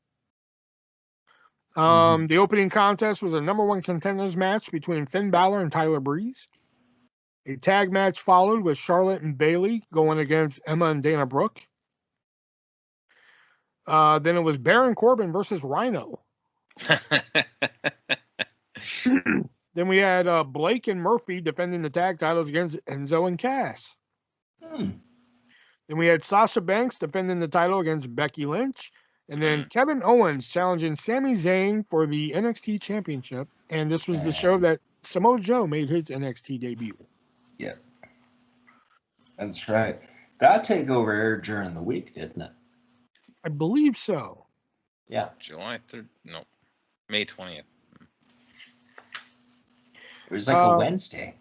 The opening contest was a number 1 contenders match between Finn Balor and Tyler Breeze. A tag match followed with Charlotte and Bayley going against Emma and Dana Brooke. Then it was Baron Corbin versus Rhino. Then we had Blake and Murphy defending the tag titles against Enzo and Cass. Then we had Sasha Banks defending the title against Becky Lynch. And then Kevin Owens challenging Sami Zayn for the NXT Championship. And this was the show that Samoa Joe made his NXT debut. Yep. That's right. That takeover aired during the week, didn't it? I believe so. Yeah. July 3rd? No. May 20th. It was like a Wednesday.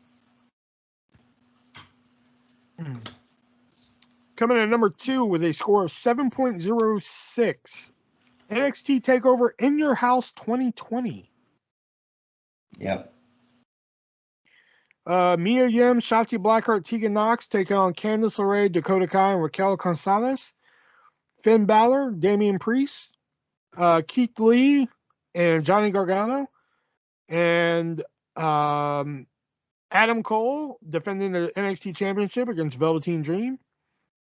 Coming in at number 2 with a score of 7.06. NXT TakeOver In Your House 2020. Yep. Mia Yim, Shotzi Blackheart, Tegan Nox taking on Candice LeRae, Dakota Kai, and Raquel Gonzalez. Finn Balor, Damian Priest, Keith Lee, and Johnny Gargano. And Adam Cole defending the NXT Championship against Velveteen Dream.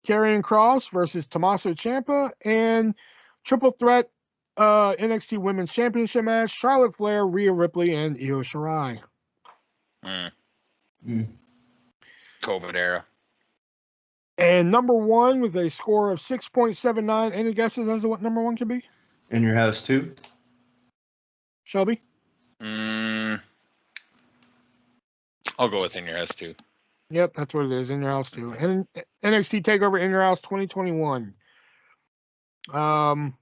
Karrion Kross versus Tommaso Ciampa. And triple threat NXT Women's Championship match, Charlotte Flair, Rhea Ripley, and Io Shirai. COVID era. And number 1 with a score of 6.79. Any guesses as to what number 1 could be? In Your House 2? Shelby? I'll go with In Your House 2. Yep, that's what it is. In Your House 2. And NXT TakeOver In Your House 2021. The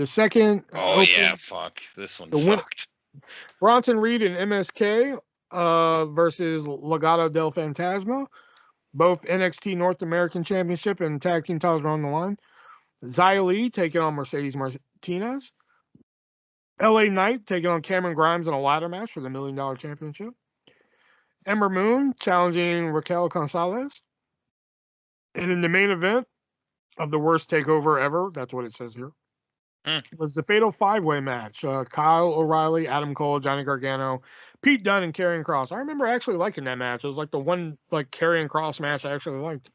second. Oh, yeah, fuck. This one sucked. Bronson Reed and MSK versus Legado del Fantasma. Both NXT North American Championship and Tag Team titles are on the line. Xia Li taking on Mercedes Martinez. LA Knight taking on Cameron Grimes in a ladder match for the $1 Million Championship. Ember Moon challenging Raquel Gonzalez. And in the main event of the worst takeover ever, that's what it says here, was the Fatal 5-Way match. Kyle O'Reilly, Adam Cole, Johnny Gargano, Pete Dunne, and Karrion Kross. I remember actually liking that match. It was like the one Karrion Kross match I actually liked.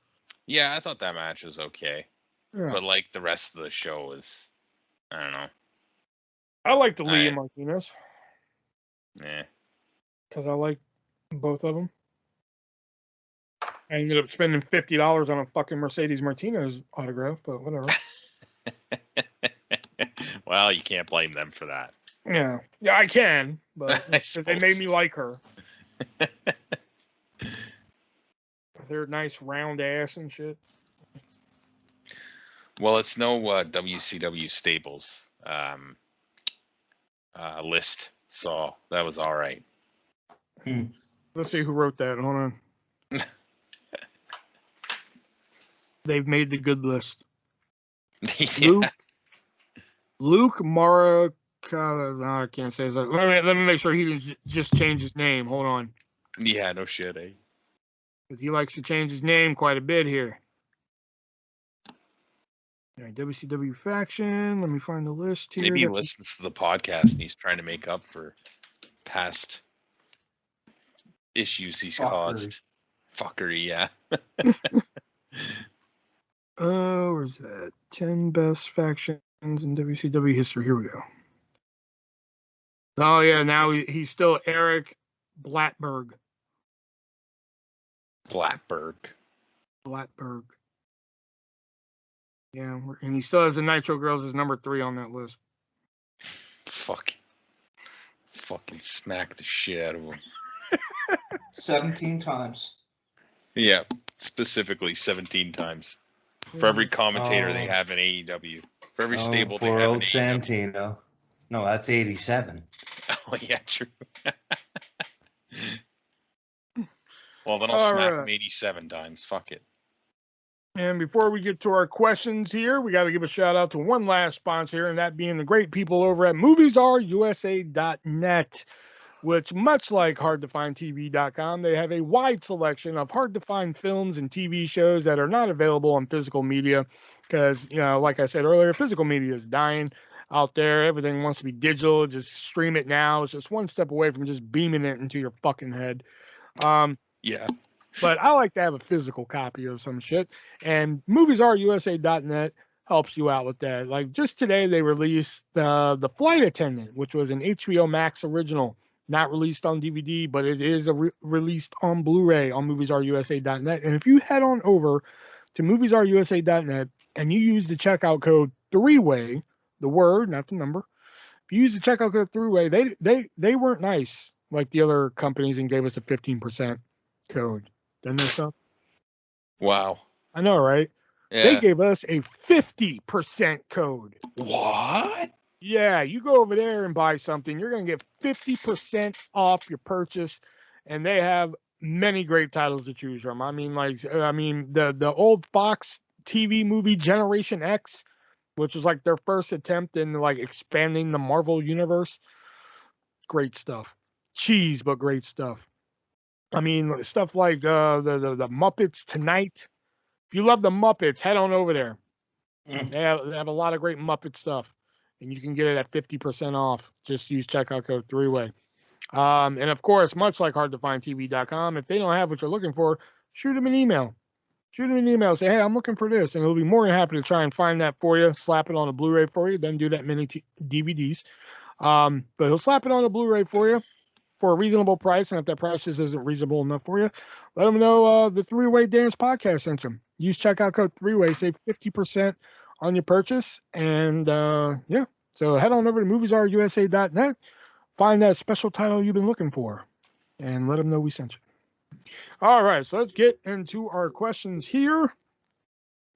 Yeah, I thought that match was okay. Yeah. But like the rest of the show was, I don't know. I liked the Lee and Martinez. Yeah. Because I like both of them. I ended up spending $50 on a fucking Mercedes Martinez autograph, but whatever. Well, you can't blame them for that. Yeah, I can, but they made me like her. Their nice round ass and shit. Well, it's no WCW Stables list, so that was all right. Let's see who wrote that. Hold on. They've made the good list. Yeah. Luke Mara. I can't say that. Let me make sure he didn't just change his name. Hold on. Yeah, no shit, eh? Because he likes to change his name quite a bit here. All right, WCW faction. Let me find the list here. Maybe he listens to the podcast and he's trying to make up for past issues he's caused. Fuckery, yeah. Where's that? 10 best factions in WCW history. Here we go. Oh, yeah, now he's still Eric Blackberg. Blackberg. Yeah, and he still has the Nitro Girls as number 3 on that list. Fucking smack the shit out of him. 17 times. Yeah, specifically 17 times. For every commentator they have in AEW. For every stable they have in AEW. Santino. No, that's 87. Oh, yeah, true. Well, then I'll All smack right. him 87 times. Fuck it. And before we get to our questions here, we got to give a shout out to one last sponsor, and that being the great people over at MoviesRUSA.net, which, much like HardToFindTV.com, they have a wide selection of hard-to-find films and TV shows that are not available on physical media because, like I said earlier, physical media is dying out there. Everything wants to be digital. Just stream it now. It's just one step away from just beaming it into your fucking head. Yeah. But I like to have a physical copy of some shit. And MoviesRUSA.net helps you out with that. Like just today, they released The Flight Attendant, which was an HBO Max original, not released on DVD, but it is released on Blu-ray on MoviesRUSA.net. And if you head on over to MoviesRUSA.net and you use the checkout code 3-way, the word, not the number. If you use the checkout code 3-way, they weren't nice like the other companies and gave us a 15% code. Didn't they, so? Wow. I know, right? Yeah. They gave us a 50% code. What? Yeah, you go over there and buy something, you're going to get 50% off your purchase, and they have many great titles to choose from. The old Fox TV movie Generation X, which was like their first attempt in like expanding the Marvel universe. Great stuff. Cheese, but great stuff. I mean, stuff like the Muppets Tonight. If you love the Muppets, head on over there. They have a lot of great Muppet stuff, and you can get it at 50% off. Just use checkout code 3-way. And of course, much like HardToFindTV.com, if they don't have what you're looking for, shoot them an email. Shoot them an email. Say, hey, I'm looking for this, and he'll be more than happy to try and find that for you. Slap it on a Blu-ray for you. Then do that mini DVDs. But he'll slap it on a Blu-ray for you for a reasonable price, and if that price just isn't reasonable enough for you, let them know the 3-Way Dance Podcast sent them. Use checkout code 3-Way, save 50% on your purchase, and yeah. So head on over to MoviesRUSA.net, find that special title you've been looking for, and let them know we sent you. All right, so let's get into our questions here.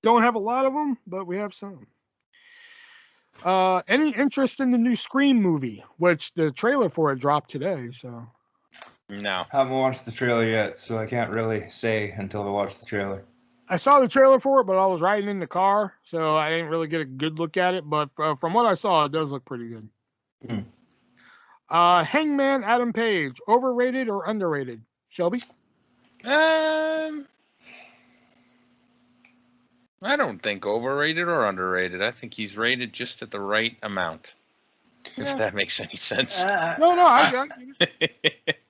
Don't have a lot of them, but we have some. Any interest in the new Scream movie, which the trailer for it dropped today, so. No. Haven't watched the trailer yet, so I can't really say until I watch the trailer. I saw the trailer for it, but I was riding in the car, so I didn't really get a good look at it. But from what I saw, it does look pretty good. Hangman Adam Page, overrated or underrated? Shelby? I don't think overrated or underrated. I think he's rated just at the right amount. Yeah. If that makes any sense. No, I got it.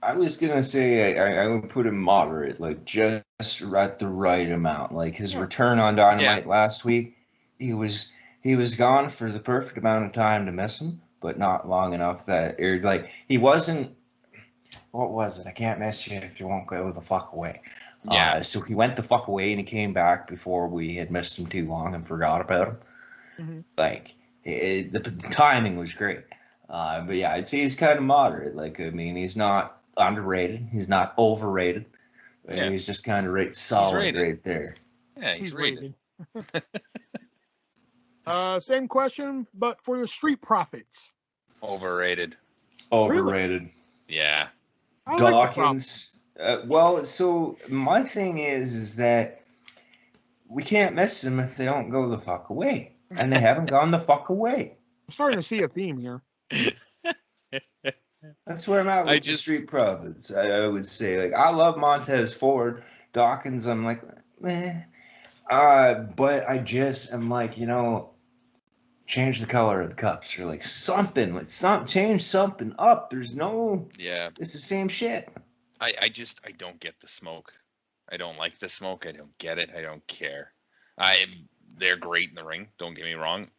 I was gonna say I would put him moderate, like just at the right amount. Like his return on Dynamite last week, he was gone for the perfect amount of time to miss him, but not long enough that he wasn't. What was it? I can't miss you if you won't go the fuck away. Yeah. So he went the fuck away and he came back before we had missed him too long and forgot about him. Mm-hmm. Like the timing was great. But yeah, I'd say he's kind of moderate. Like, I mean, he's not underrated. He's not overrated. Yeah. He's just kind of solid right there. Yeah, he's rated. Same question, but for the Street Profits. Overrated. Overrated. Really? Yeah. I Dawkins. Well, so my thing is that we can't miss them if they don't go the fuck away. And they haven't gone the fuck away. I'm starting to see a theme here. That's where I'm at with the Street Profits. I would say, like, I love Montez Ford. Dawkins, I'm like, meh. But I just am like, change the color of the cups or like something. Change something up. There's no. Yeah. It's the same shit. I don't get the smoke. I don't like the smoke. I don't get it. I don't care. They're great in the ring. Don't get me wrong.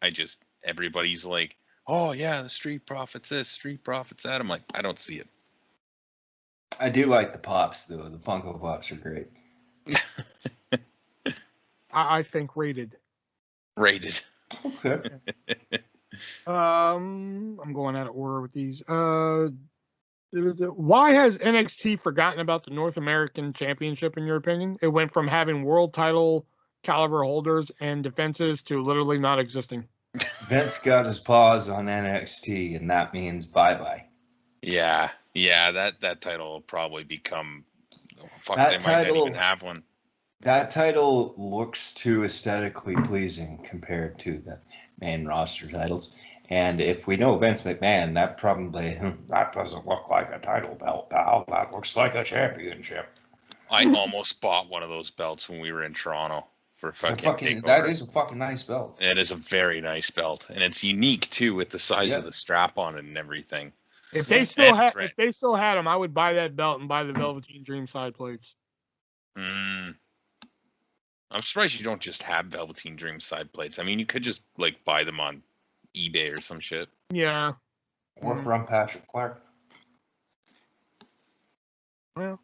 Everybody's like, oh yeah, the Street Profits this, Street Profits that. I'm like, I don't see it. I do like the pops though. The Funko Pops are great. I think rated. Rated. Okay. I'm going out of order with these. Why has NXT forgotten about the North American Championship, in your opinion? It went from having world title caliber holders and defenses to literally not existing. Vince got his paws on NXT, and that means bye-bye. Yeah. Yeah, that title will probably become. Fuck, That they might not title- even have one. That title looks too aesthetically pleasing compared to the main roster titles. And if we know Vince McMahon, that doesn't look like a title belt, pal. That looks like a championship. I almost bought one of those belts when we were in Toronto for fucking That takeover. is a fucking nice belt. It is a very nice belt, and it's unique too with the size of the strap on it and everything. If they still had them, I would buy that belt and buy the Velveteen Dream side plates. I'm surprised you don't just have Velveteen Dream side plates. I mean, you could just like buy them on eBay or some shit. Yeah. Or from Patrick Clark. Well,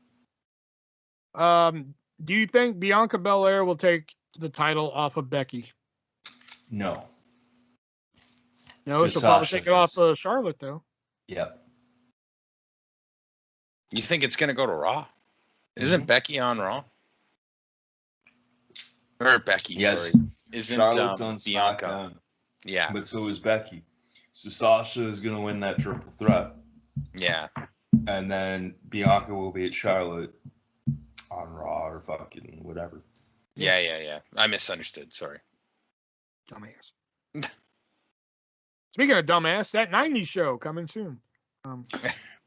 do you think Bianca Belair will take the title off of Becky? No. No, she'll probably take it off of Charlotte, though. Yep. You think it's gonna go to Raw? Isn't Becky on Raw? Or Becky, yes. sorry. Isn't Charlotte's on Bianca? SmackDown. Yeah. But so is Becky. So Sasha is going to win that triple threat. Yeah. And then Bianca will be at Charlotte on Raw or fucking whatever. Yeah. I misunderstood. Sorry. Dumbass. Speaking of dumbass, that 90s show coming soon.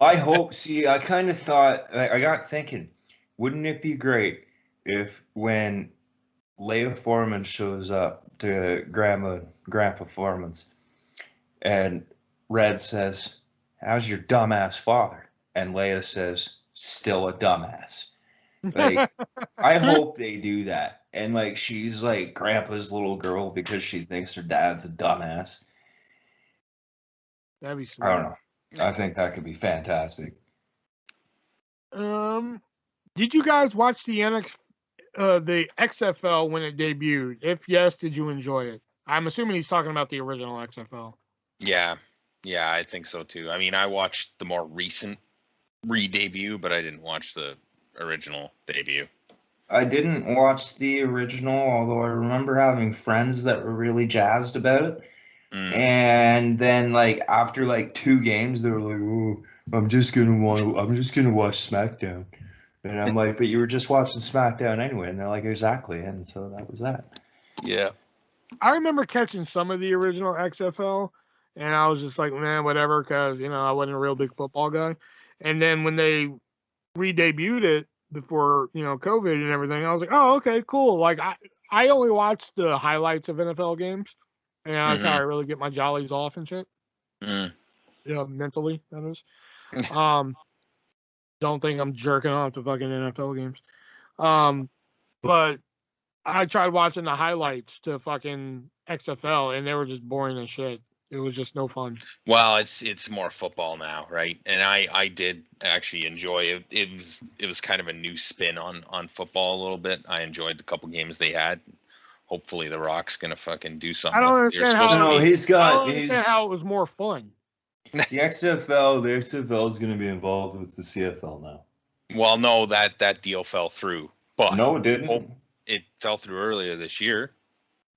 I hope. See, I kind of thought, I got thinking, wouldn't it be great if when Leia Foreman shows up to Grandpa Foreman's and Red says, "How's your dumbass father?" And Leia says, "Still a dumbass." Like, I hope they do that. And like, she's like Grandpa's little girl because she thinks her dad's a dumbass. That'd be sweet. I don't know. I think that could be fantastic. Did you guys watch the XFL when it debuted? If yes, did you enjoy it? I'm assuming he's talking about the original XFL. Yeah, I think so too. I mean, I watched the more recent re-debut, but I didn't watch the original debut. I didn't watch the original, although I remember having friends that were really jazzed about it. And then, like, after like 2 games, they were like, "Oh, I'm just gonna watch SmackDown." And I'm like, "But you were just watching SmackDown anyway." And they're like, "Exactly." And so that was that. Yeah. I remember catching some of the original XFL, and I was just like, man, whatever, because, I wasn't a real big football guy. And then when they re-debuted it before, COVID and everything, I was like, oh, okay, cool. Like, I only watched the highlights of NFL games, and that's how I really get my jollies off and shit. Mentally, that is. Don't think I'm jerking off to fucking NFL games. But I tried watching the highlights to fucking XFL, and they were just boring as shit. It was just no fun. Well, it's more football now, right? And I did actually enjoy it. It was kind of a new spin on football a little bit. I enjoyed the couple games they had. Hopefully, The Rock's gonna fucking do something. I don't understand how. No, how it was more fun. The XFL is going to be involved with the CFL now. Well, no, that deal fell through. But no, it didn't. It fell through earlier this year.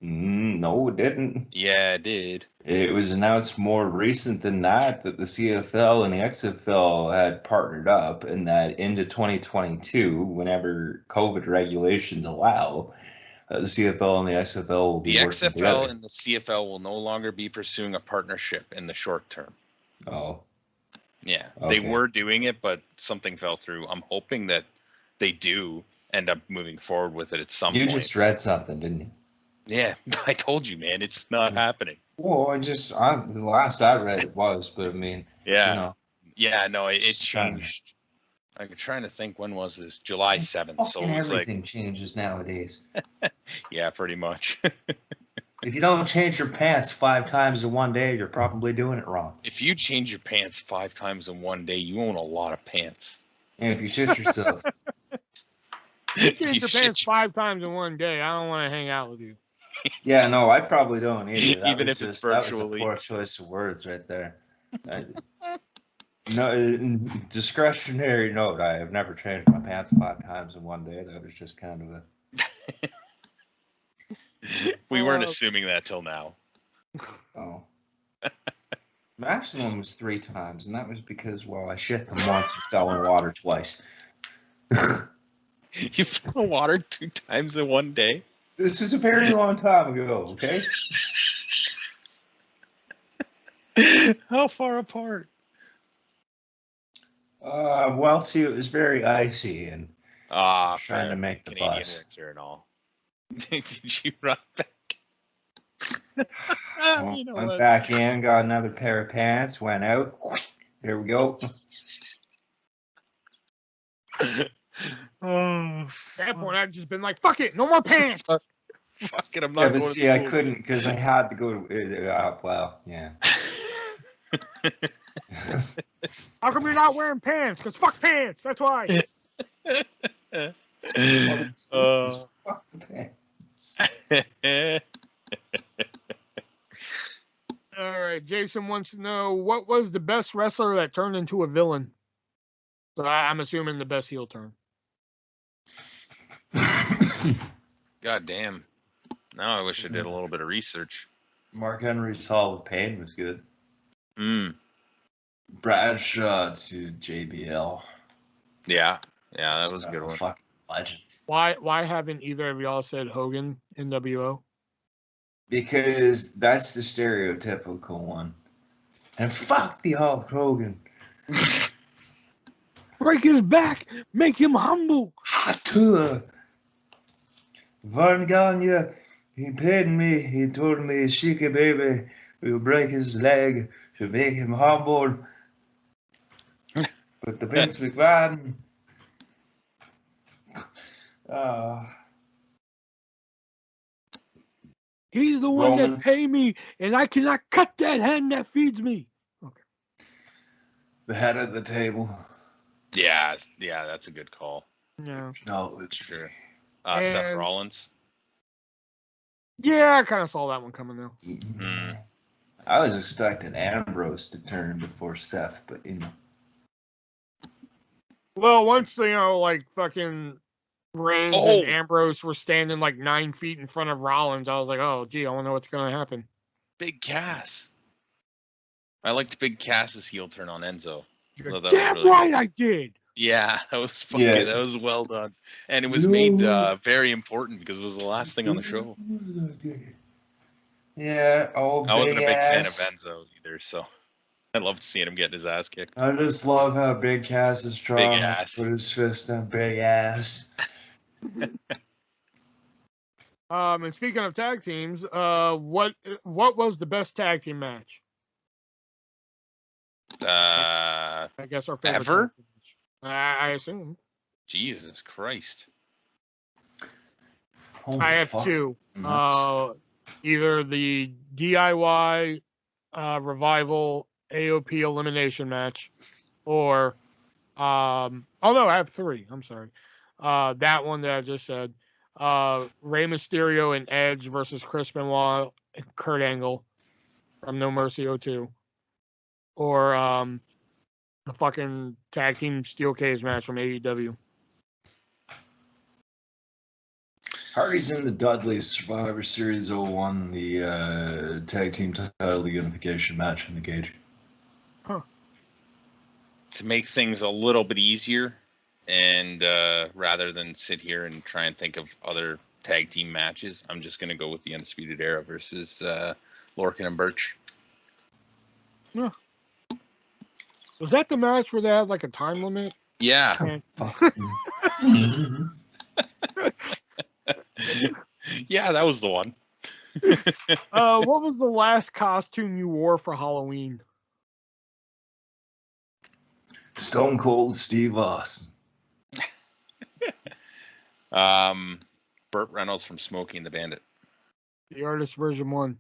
No, it didn't. Yeah, it did. It was announced more recent than that the CFL and the XFL had partnered up, and that into 2022, whenever COVID regulations allow, the CFL and the XFL will be working together. The XFL and the CFL will no longer be pursuing a partnership in the short term. Oh. Yeah, okay. They were doing it, but something fell through. I'm hoping that they do end up moving forward with it at some point. You just read something, didn't you? Yeah, I told you, man. It's not happening. Well, the last I read it was, but I mean, yeah, it changed. I'm trying to think, when was this? July 7th. So it was everything changes nowadays. Yeah, pretty much. If you don't change your pants 5 times in one day, you're probably doing it wrong. If you change your pants 5 times in one day, you own a lot of pants. And if you shit yourself. You change your pants 5 times in one day, I don't want to hang out with you. Yeah, no, I probably don't either. Even if it's virtually. That was a poor choice of words right there. No, discretionary note. I have never changed my pants 5 times in one day. That was just kind of a... We weren't assuming that till now. Oh. Maximum was 3 times, and that was because, well, I shit them once and fell in water twice. You fell in water 2 times in one day? This was a very long time ago, okay? How far apart? Well, see, it was very icy, and Ah, trying fair. to make the Canadian bus. winter and all. Did you run back? You know Went what? back in, got another pair of pants, went out. There we go. Oh, At that point, I'd just been like, "Fuck it, no more pants." fuck it, I'm not Yeah, going but to see, I school. couldn't because I had to go to. Well, yeah. How come you're not wearing pants? Because fuck pants. That's why. Fuck the pants. All right, Jason wants to know what was the best wrestler that turned into a villain. So I'm assuming the best heel turn. God damn. Now I wish I did a little bit of research. Mark Henry Solid Pain was good. Mm. Bradshaw to JBL. Yeah, that was a good one. Fucking legend. Why haven't either of y'all said Hogan NWO? Because that's the stereotypical one. And fuck the Hulk Hogan. Break his back, make him humble. Hatua. Vern Gagne, he paid me. He told me, Shika baby, we'll break his leg to make him humble. But the Vince McMahon. He's the one Roman. that pay me, and I cannot cut that hand that feeds me. Okay. The head of the table. Yeah, that's a good call. Yeah. Knowledge. Sure. Seth Rollins. Yeah, I kind of saw that one coming though. Mm. I was expecting Ambrose to turn before Seth, but you know. Well, once like fucking Reigns and Ambrose were standing like 9 feet in front of Rollins, I was like, oh, gee, I wonder what's gonna happen. Big Cass. I liked Big Cass's heel turn on Enzo. You're damn really right, good. I did. Yeah, that was fucking. That was well done, and it was made very important because it was the last thing on the show. Yeah, I wasn't a big fan of Enzo either, so I loved seeing him getting his ass kicked. I just love how Big Cass is strong. Big ass. Put his fist on big ass. And speaking of tag teams, what was the best tag team match? I guess our favorite ever. I assume. Jesus Christ. Holy I have fuck. 2. Either the DIY Revival AOP elimination match, or oh no, I have 3. I'm sorry. That one that I just said. Rey Mysterio and Edge versus Chris Benoit and Kurt Angle from No Mercy 02. Or the fucking tag team steel cage match from AEW. Hardy's and the Dudleys Survivor Series 01, the tag team title unification match in the cage. Huh. To make things a little bit easier, and rather than sit here and try and think of other tag team matches, I'm just going to go with the Undisputed Era versus Lorcan and Birch. Yeah. Was that the match where they had like a time limit? Yeah. Yeah, that was the one. What was the last costume you wore for Halloween? Stone Cold Steve Austin. Burt Reynolds from Smokey and the Bandit. The ArtistVersion1.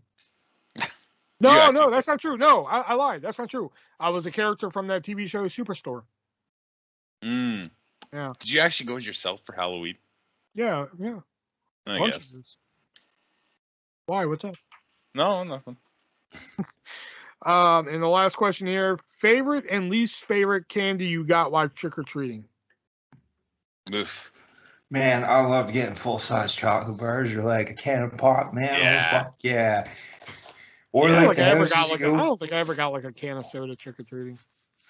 No, that's not true. No, I lied. That's not true. I was a character from that TV show Superstore. Yeah. Did you actually go as yourself for Halloween? Yeah. I guess. Why? What's up? No, nothing. And the last question here: favorite and least favorite candy you got while trick or treating? Oof. Man, I love getting full-size chocolate bars. You're like a can of pop, man. Yeah. Oh, fuck yeah. Or Yeah. I don't like think the I ever houses got you like. I go. don't think I ever got like a can of soda trick or treating.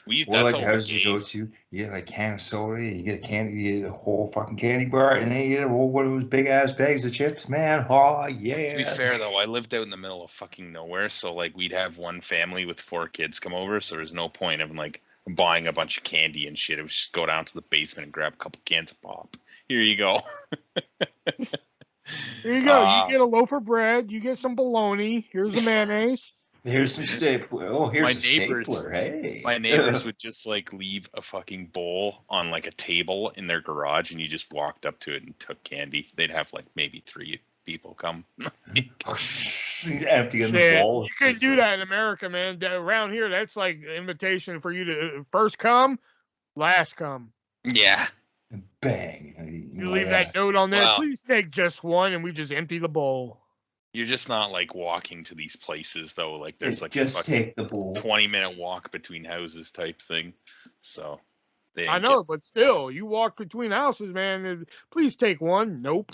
Or That's like all the we houses you go gave. to, you get like a can of soda, you get a candy, you get a whole fucking candy bar, and then you get a whole one of those big ass bags of chips, man. Oh To be yeah. fair though, I lived out in the middle of fucking nowhere, so like we'd have one family with 4 kids come over, so there's no point of like buying a bunch of candy and shit. It was just go down to the basement and grab a couple cans of pop. Here you go. Here you go. You get a loaf of bread. You get some bologna. Here's the mayonnaise. Here's some stapler. Oh, here's My a neighbors- stapler. Hey. My neighbors would just like leave a fucking bowl on like a table in their garage, and you just walked up to it and took candy. They'd have like maybe 3 people come. Empty in the Shit, bowl. you couldn't do that in America, man. Around here, that's like an invitation for you to first come, last come. Yeah. Bang. You leave that note on there. Well- Please take just one, and we just empty the bowl. You're just not like walking to these places though. Like there's like a Just fucking take the bowl. 20-minute walk between houses type thing. So they I didn't know, but still, you walk between houses, man. Please take one. Nope.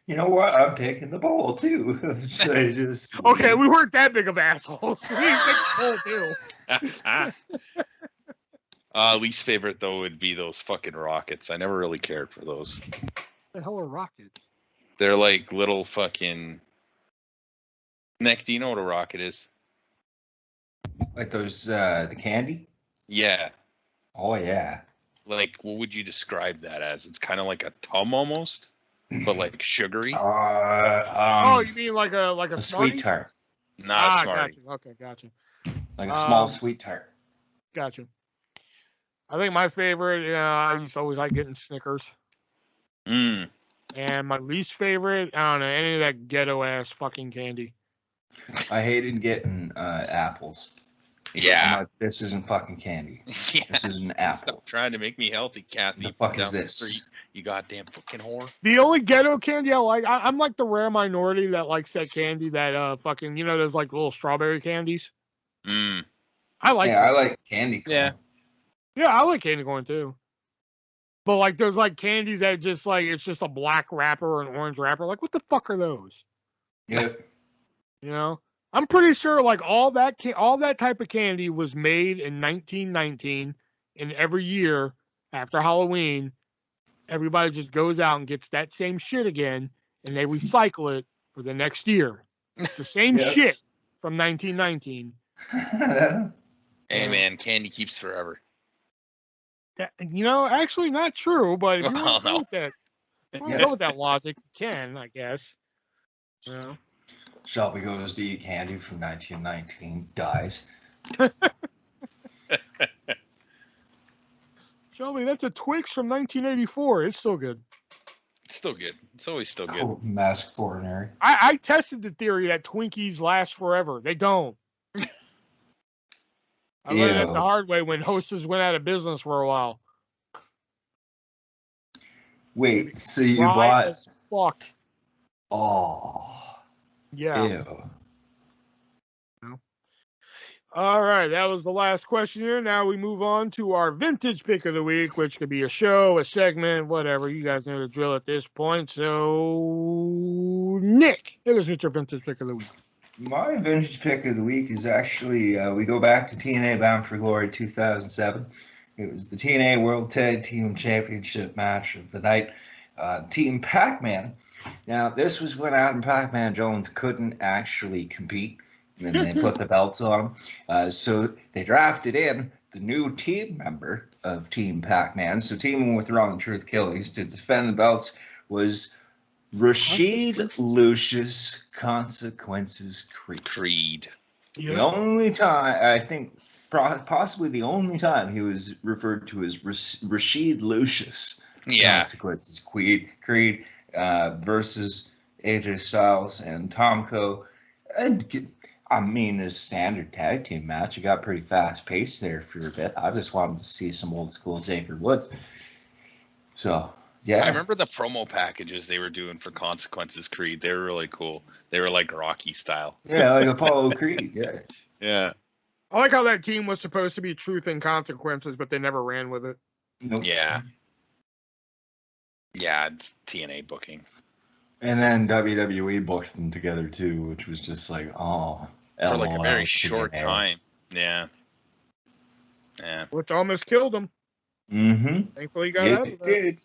You know what? I'm taking the bowl too. So I just Okay, we weren't that big of assholes. We didn't take the bowl too. Least favorite though would be those fucking rockets. I never really cared for those. The hell are rockets? They're like little fucking. Nick, do you know what a rocket is? like those the candy. Yeah. Oh yeah. Like, what would you describe that as? It's kind of like a tum almost, but like sugary. Oh, you mean like a a Smartie? sweet tart, Not a Smartie. Gotcha. Okay, gotcha. like a small sweet tart. Gotcha. I think my favorite, I used to always like getting Snickers. Mm. And my least favorite, I don't know, any of that ghetto ass fucking candy. I hated getting apples. I'm Yeah. like, this isn't fucking candy. Yeah. This is an apple. Stop trying to make me healthy, Kathy. The fuck down is the this? street, you goddamn fucking whore. The only ghetto candy I like, I'm like the rare minority that likes that candy that fucking, you know, those like little strawberry candies. Mm. I like Yeah, I those. like candy corn. Yeah. Yeah, I like candy corn too. But like there's like candies that just like it's just a black wrapper or an orange wrapper. Like what the fuck are those? Yep. You know? I'm pretty sure like all that type of candy was made in 1919, and every year after Halloween, everybody just goes out and gets that same shit again, and they recycle it for the next year. It's the same Yep. shit from 1919. Hey man, candy keeps forever. You know, actually not true, but if you want to Oh, go no. with that, if you want to go with that logic, you can, I guess. You know? Shelby goes to eat candy from 1919, dies. Shelby, that's a Twix from 1984. It's still good. It's still good. It's always still good. Cool. Mask coronary. I tested the theory that Twinkies last forever. They don't. I learned it the Ew. hard way when Hostess went out of business for a while. Wait, so you Dry bought? as fuck. Oh, Yeah. ew. All right, that was the last question here. Now we move on to our vintage pick of the week, which could be a show, a segment, whatever. You guys know the drill at this point. So, Nick, hit us with your vintage pick of the week. My vintage pick of the week is actually we go back to TNA Bound for Glory 2007. It was the TNA World Tag Team Championship match of the night. Team Pac-Man. Now, this was when Adam Pac-Man Jones couldn't actually compete. And then they put the belts on him. So they drafted in the new team member of Team Pac-Man. So teaming with Ron Truth Killings to defend the belts was Rashid Lucius Consequences Creed. The only time, I think, possibly the only time he was referred to as Rashid Lucius Consequences Creed versus AJ Styles and Tomko. And I mean, this standard tag team match, it got pretty fast paced there for a bit. I just wanted to see some old school Xavier Woods. So, yeah. I remember the promo packages they were doing for Consequences Creed. They were really cool. They were like Rocky style. Yeah, like Apollo Creed. Yeah. Yeah. I like how that team was supposed to be Truth and Consequences, but they never ran with it. Nope. Yeah. Yeah, it's TNA booking. And then WWE booked them together too, which was just like, oh, For like a very LOL short today. time. Yeah. Which almost killed him. Mm-hmm. Thankfully, he got out of It that. did.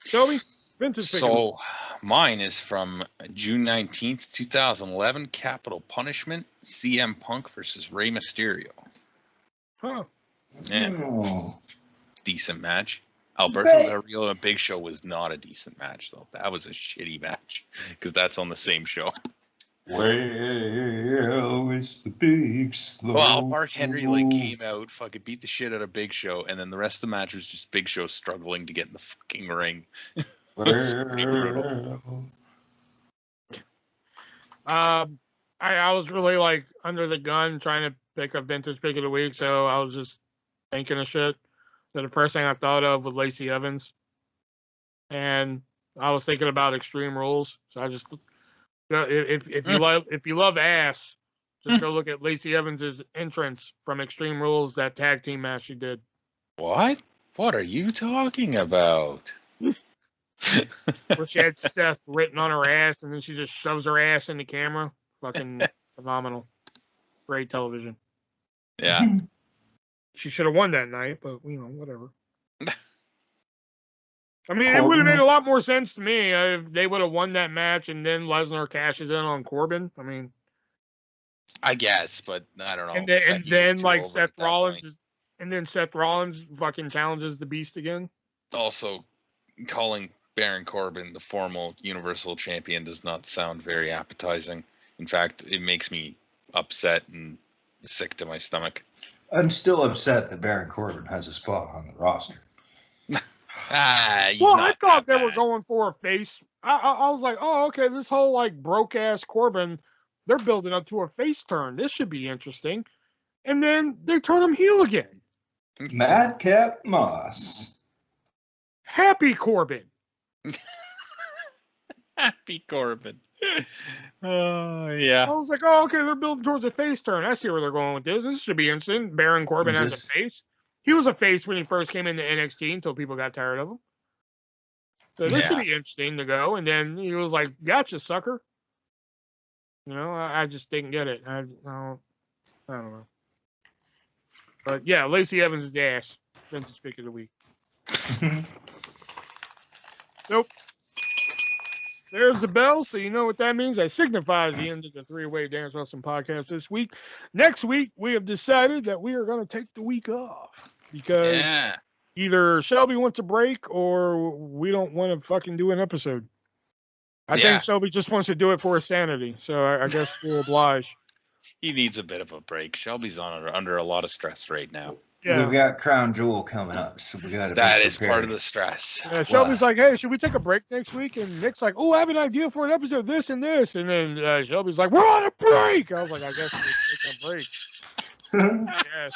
Shelby, vintage figure. So mine is from June 19th, 2011, Capital Punishment, CM Punk versus Rey Mysterio. Huh. Yeah, Oh. decent match. Alberto that- Del Rio and Big Show was not a decent match, though. That was a shitty match because that's on the same show. Well, it's the big slow. Well, Mark Henry like came out, fucking beat the shit out of Big Show, and then the rest of the match was just Big Show struggling to get in the fucking ring. I was really like under the gun trying to pick a vintage pick of the week, so I was just thinking of shit. So the first thing I thought of was Lacey Evans, and I was thinking about Extreme Rules. So I just if you love ass, just go look at Lacey Evans's entrance from Extreme Rules, that tag team match she did. What? What are you talking about? Where she had Seth written on her ass, and then she just shoves her ass in the camera. Fucking phenomenal. Great television. Yeah. She should have won that night, but whatever. I mean, it would have made a lot more sense to me if they would have won that match and then Lesnar cashes in on Corbin. I mean, I guess, but I don't know. and then like Seth Rollins point. and then Seth Rollins fucking challenges the Beast again. Also, calling Baron Corbin the formal Universal Champion does not sound very appetizing. In fact, it makes me upset and sick to my stomach. I'm still upset that Baron Corbin has a spot on the roster. I thought they were going for a face. I was like, oh, okay, this whole like broke ass Corbin, they're building up to a face turn. This should be interesting. And then they turn him heel again. Madcap Moss. Happy Corbin. Happy Corbin. Yeah. I was like, oh, okay, they're building towards a face turn. I see where they're going with this. This should be interesting. Baron Corbin as a face. He was a face when he first came into NXT until people got tired of him. So this should be interesting to go. And then he was like, gotcha, sucker. I just didn't get it. I don't know. But yeah, Lacey Evans is ass. Vintage pick of the week. Nope. There's the bell, so you know what that means. That signifies the end of the three-way Dance Wrestling podcast this week. Next week, we have decided that we are going to take the week off because either Shelby wants a break or we don't want to fucking do an episode. I think Shelby just wants to do it for his sanity, so I guess we'll oblige. He needs a bit of a break. Shelby's under a lot of stress right now. Yeah. We've got Crown Jewel coming up, so we got to. That is part of the stress. Yeah, Shelby's like, "Hey, should we take a break next week?" And Nick's like, "Oh, I have an idea for an episode, this and this." And then Shelby's like, "We're on a break." I was like, "I guess we'll take a break." Yes.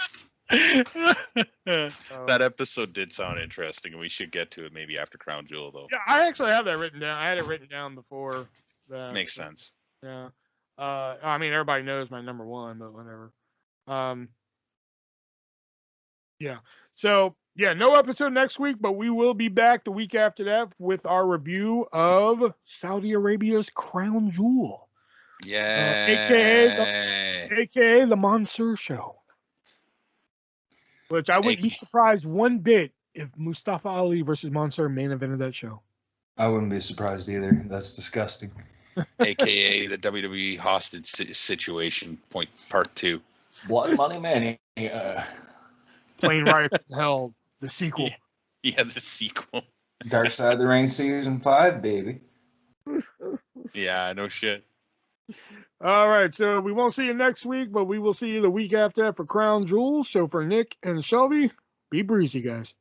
That episode did sound interesting, and we should get to it maybe after Crown Jewel, though. Yeah, I actually have that written down. I had it written down before. Makes sense. Yeah. I mean, everybody knows my number one, but whatever. Yeah. So, no episode next week, but we will be back the week after that with our review of Saudi Arabia's Crown Jewel. Yeah. AKA the Mansoor Show. Which I wouldn't be surprised one bit if Mustafa Ali versus Mansoor main evented that show. I wouldn't be surprised either. That's disgusting. AKA the WWE hostage situation, part 2. Blood Money Mania. Plane Ride from Hell, the sequel. Yeah, the sequel. Dark Side of the Ring Season 5, baby. Yeah, no shit. All right, so we won't see you next week, but we will see you the week after that for Crown Jewel. So for Nick and Shelby, be breezy, guys.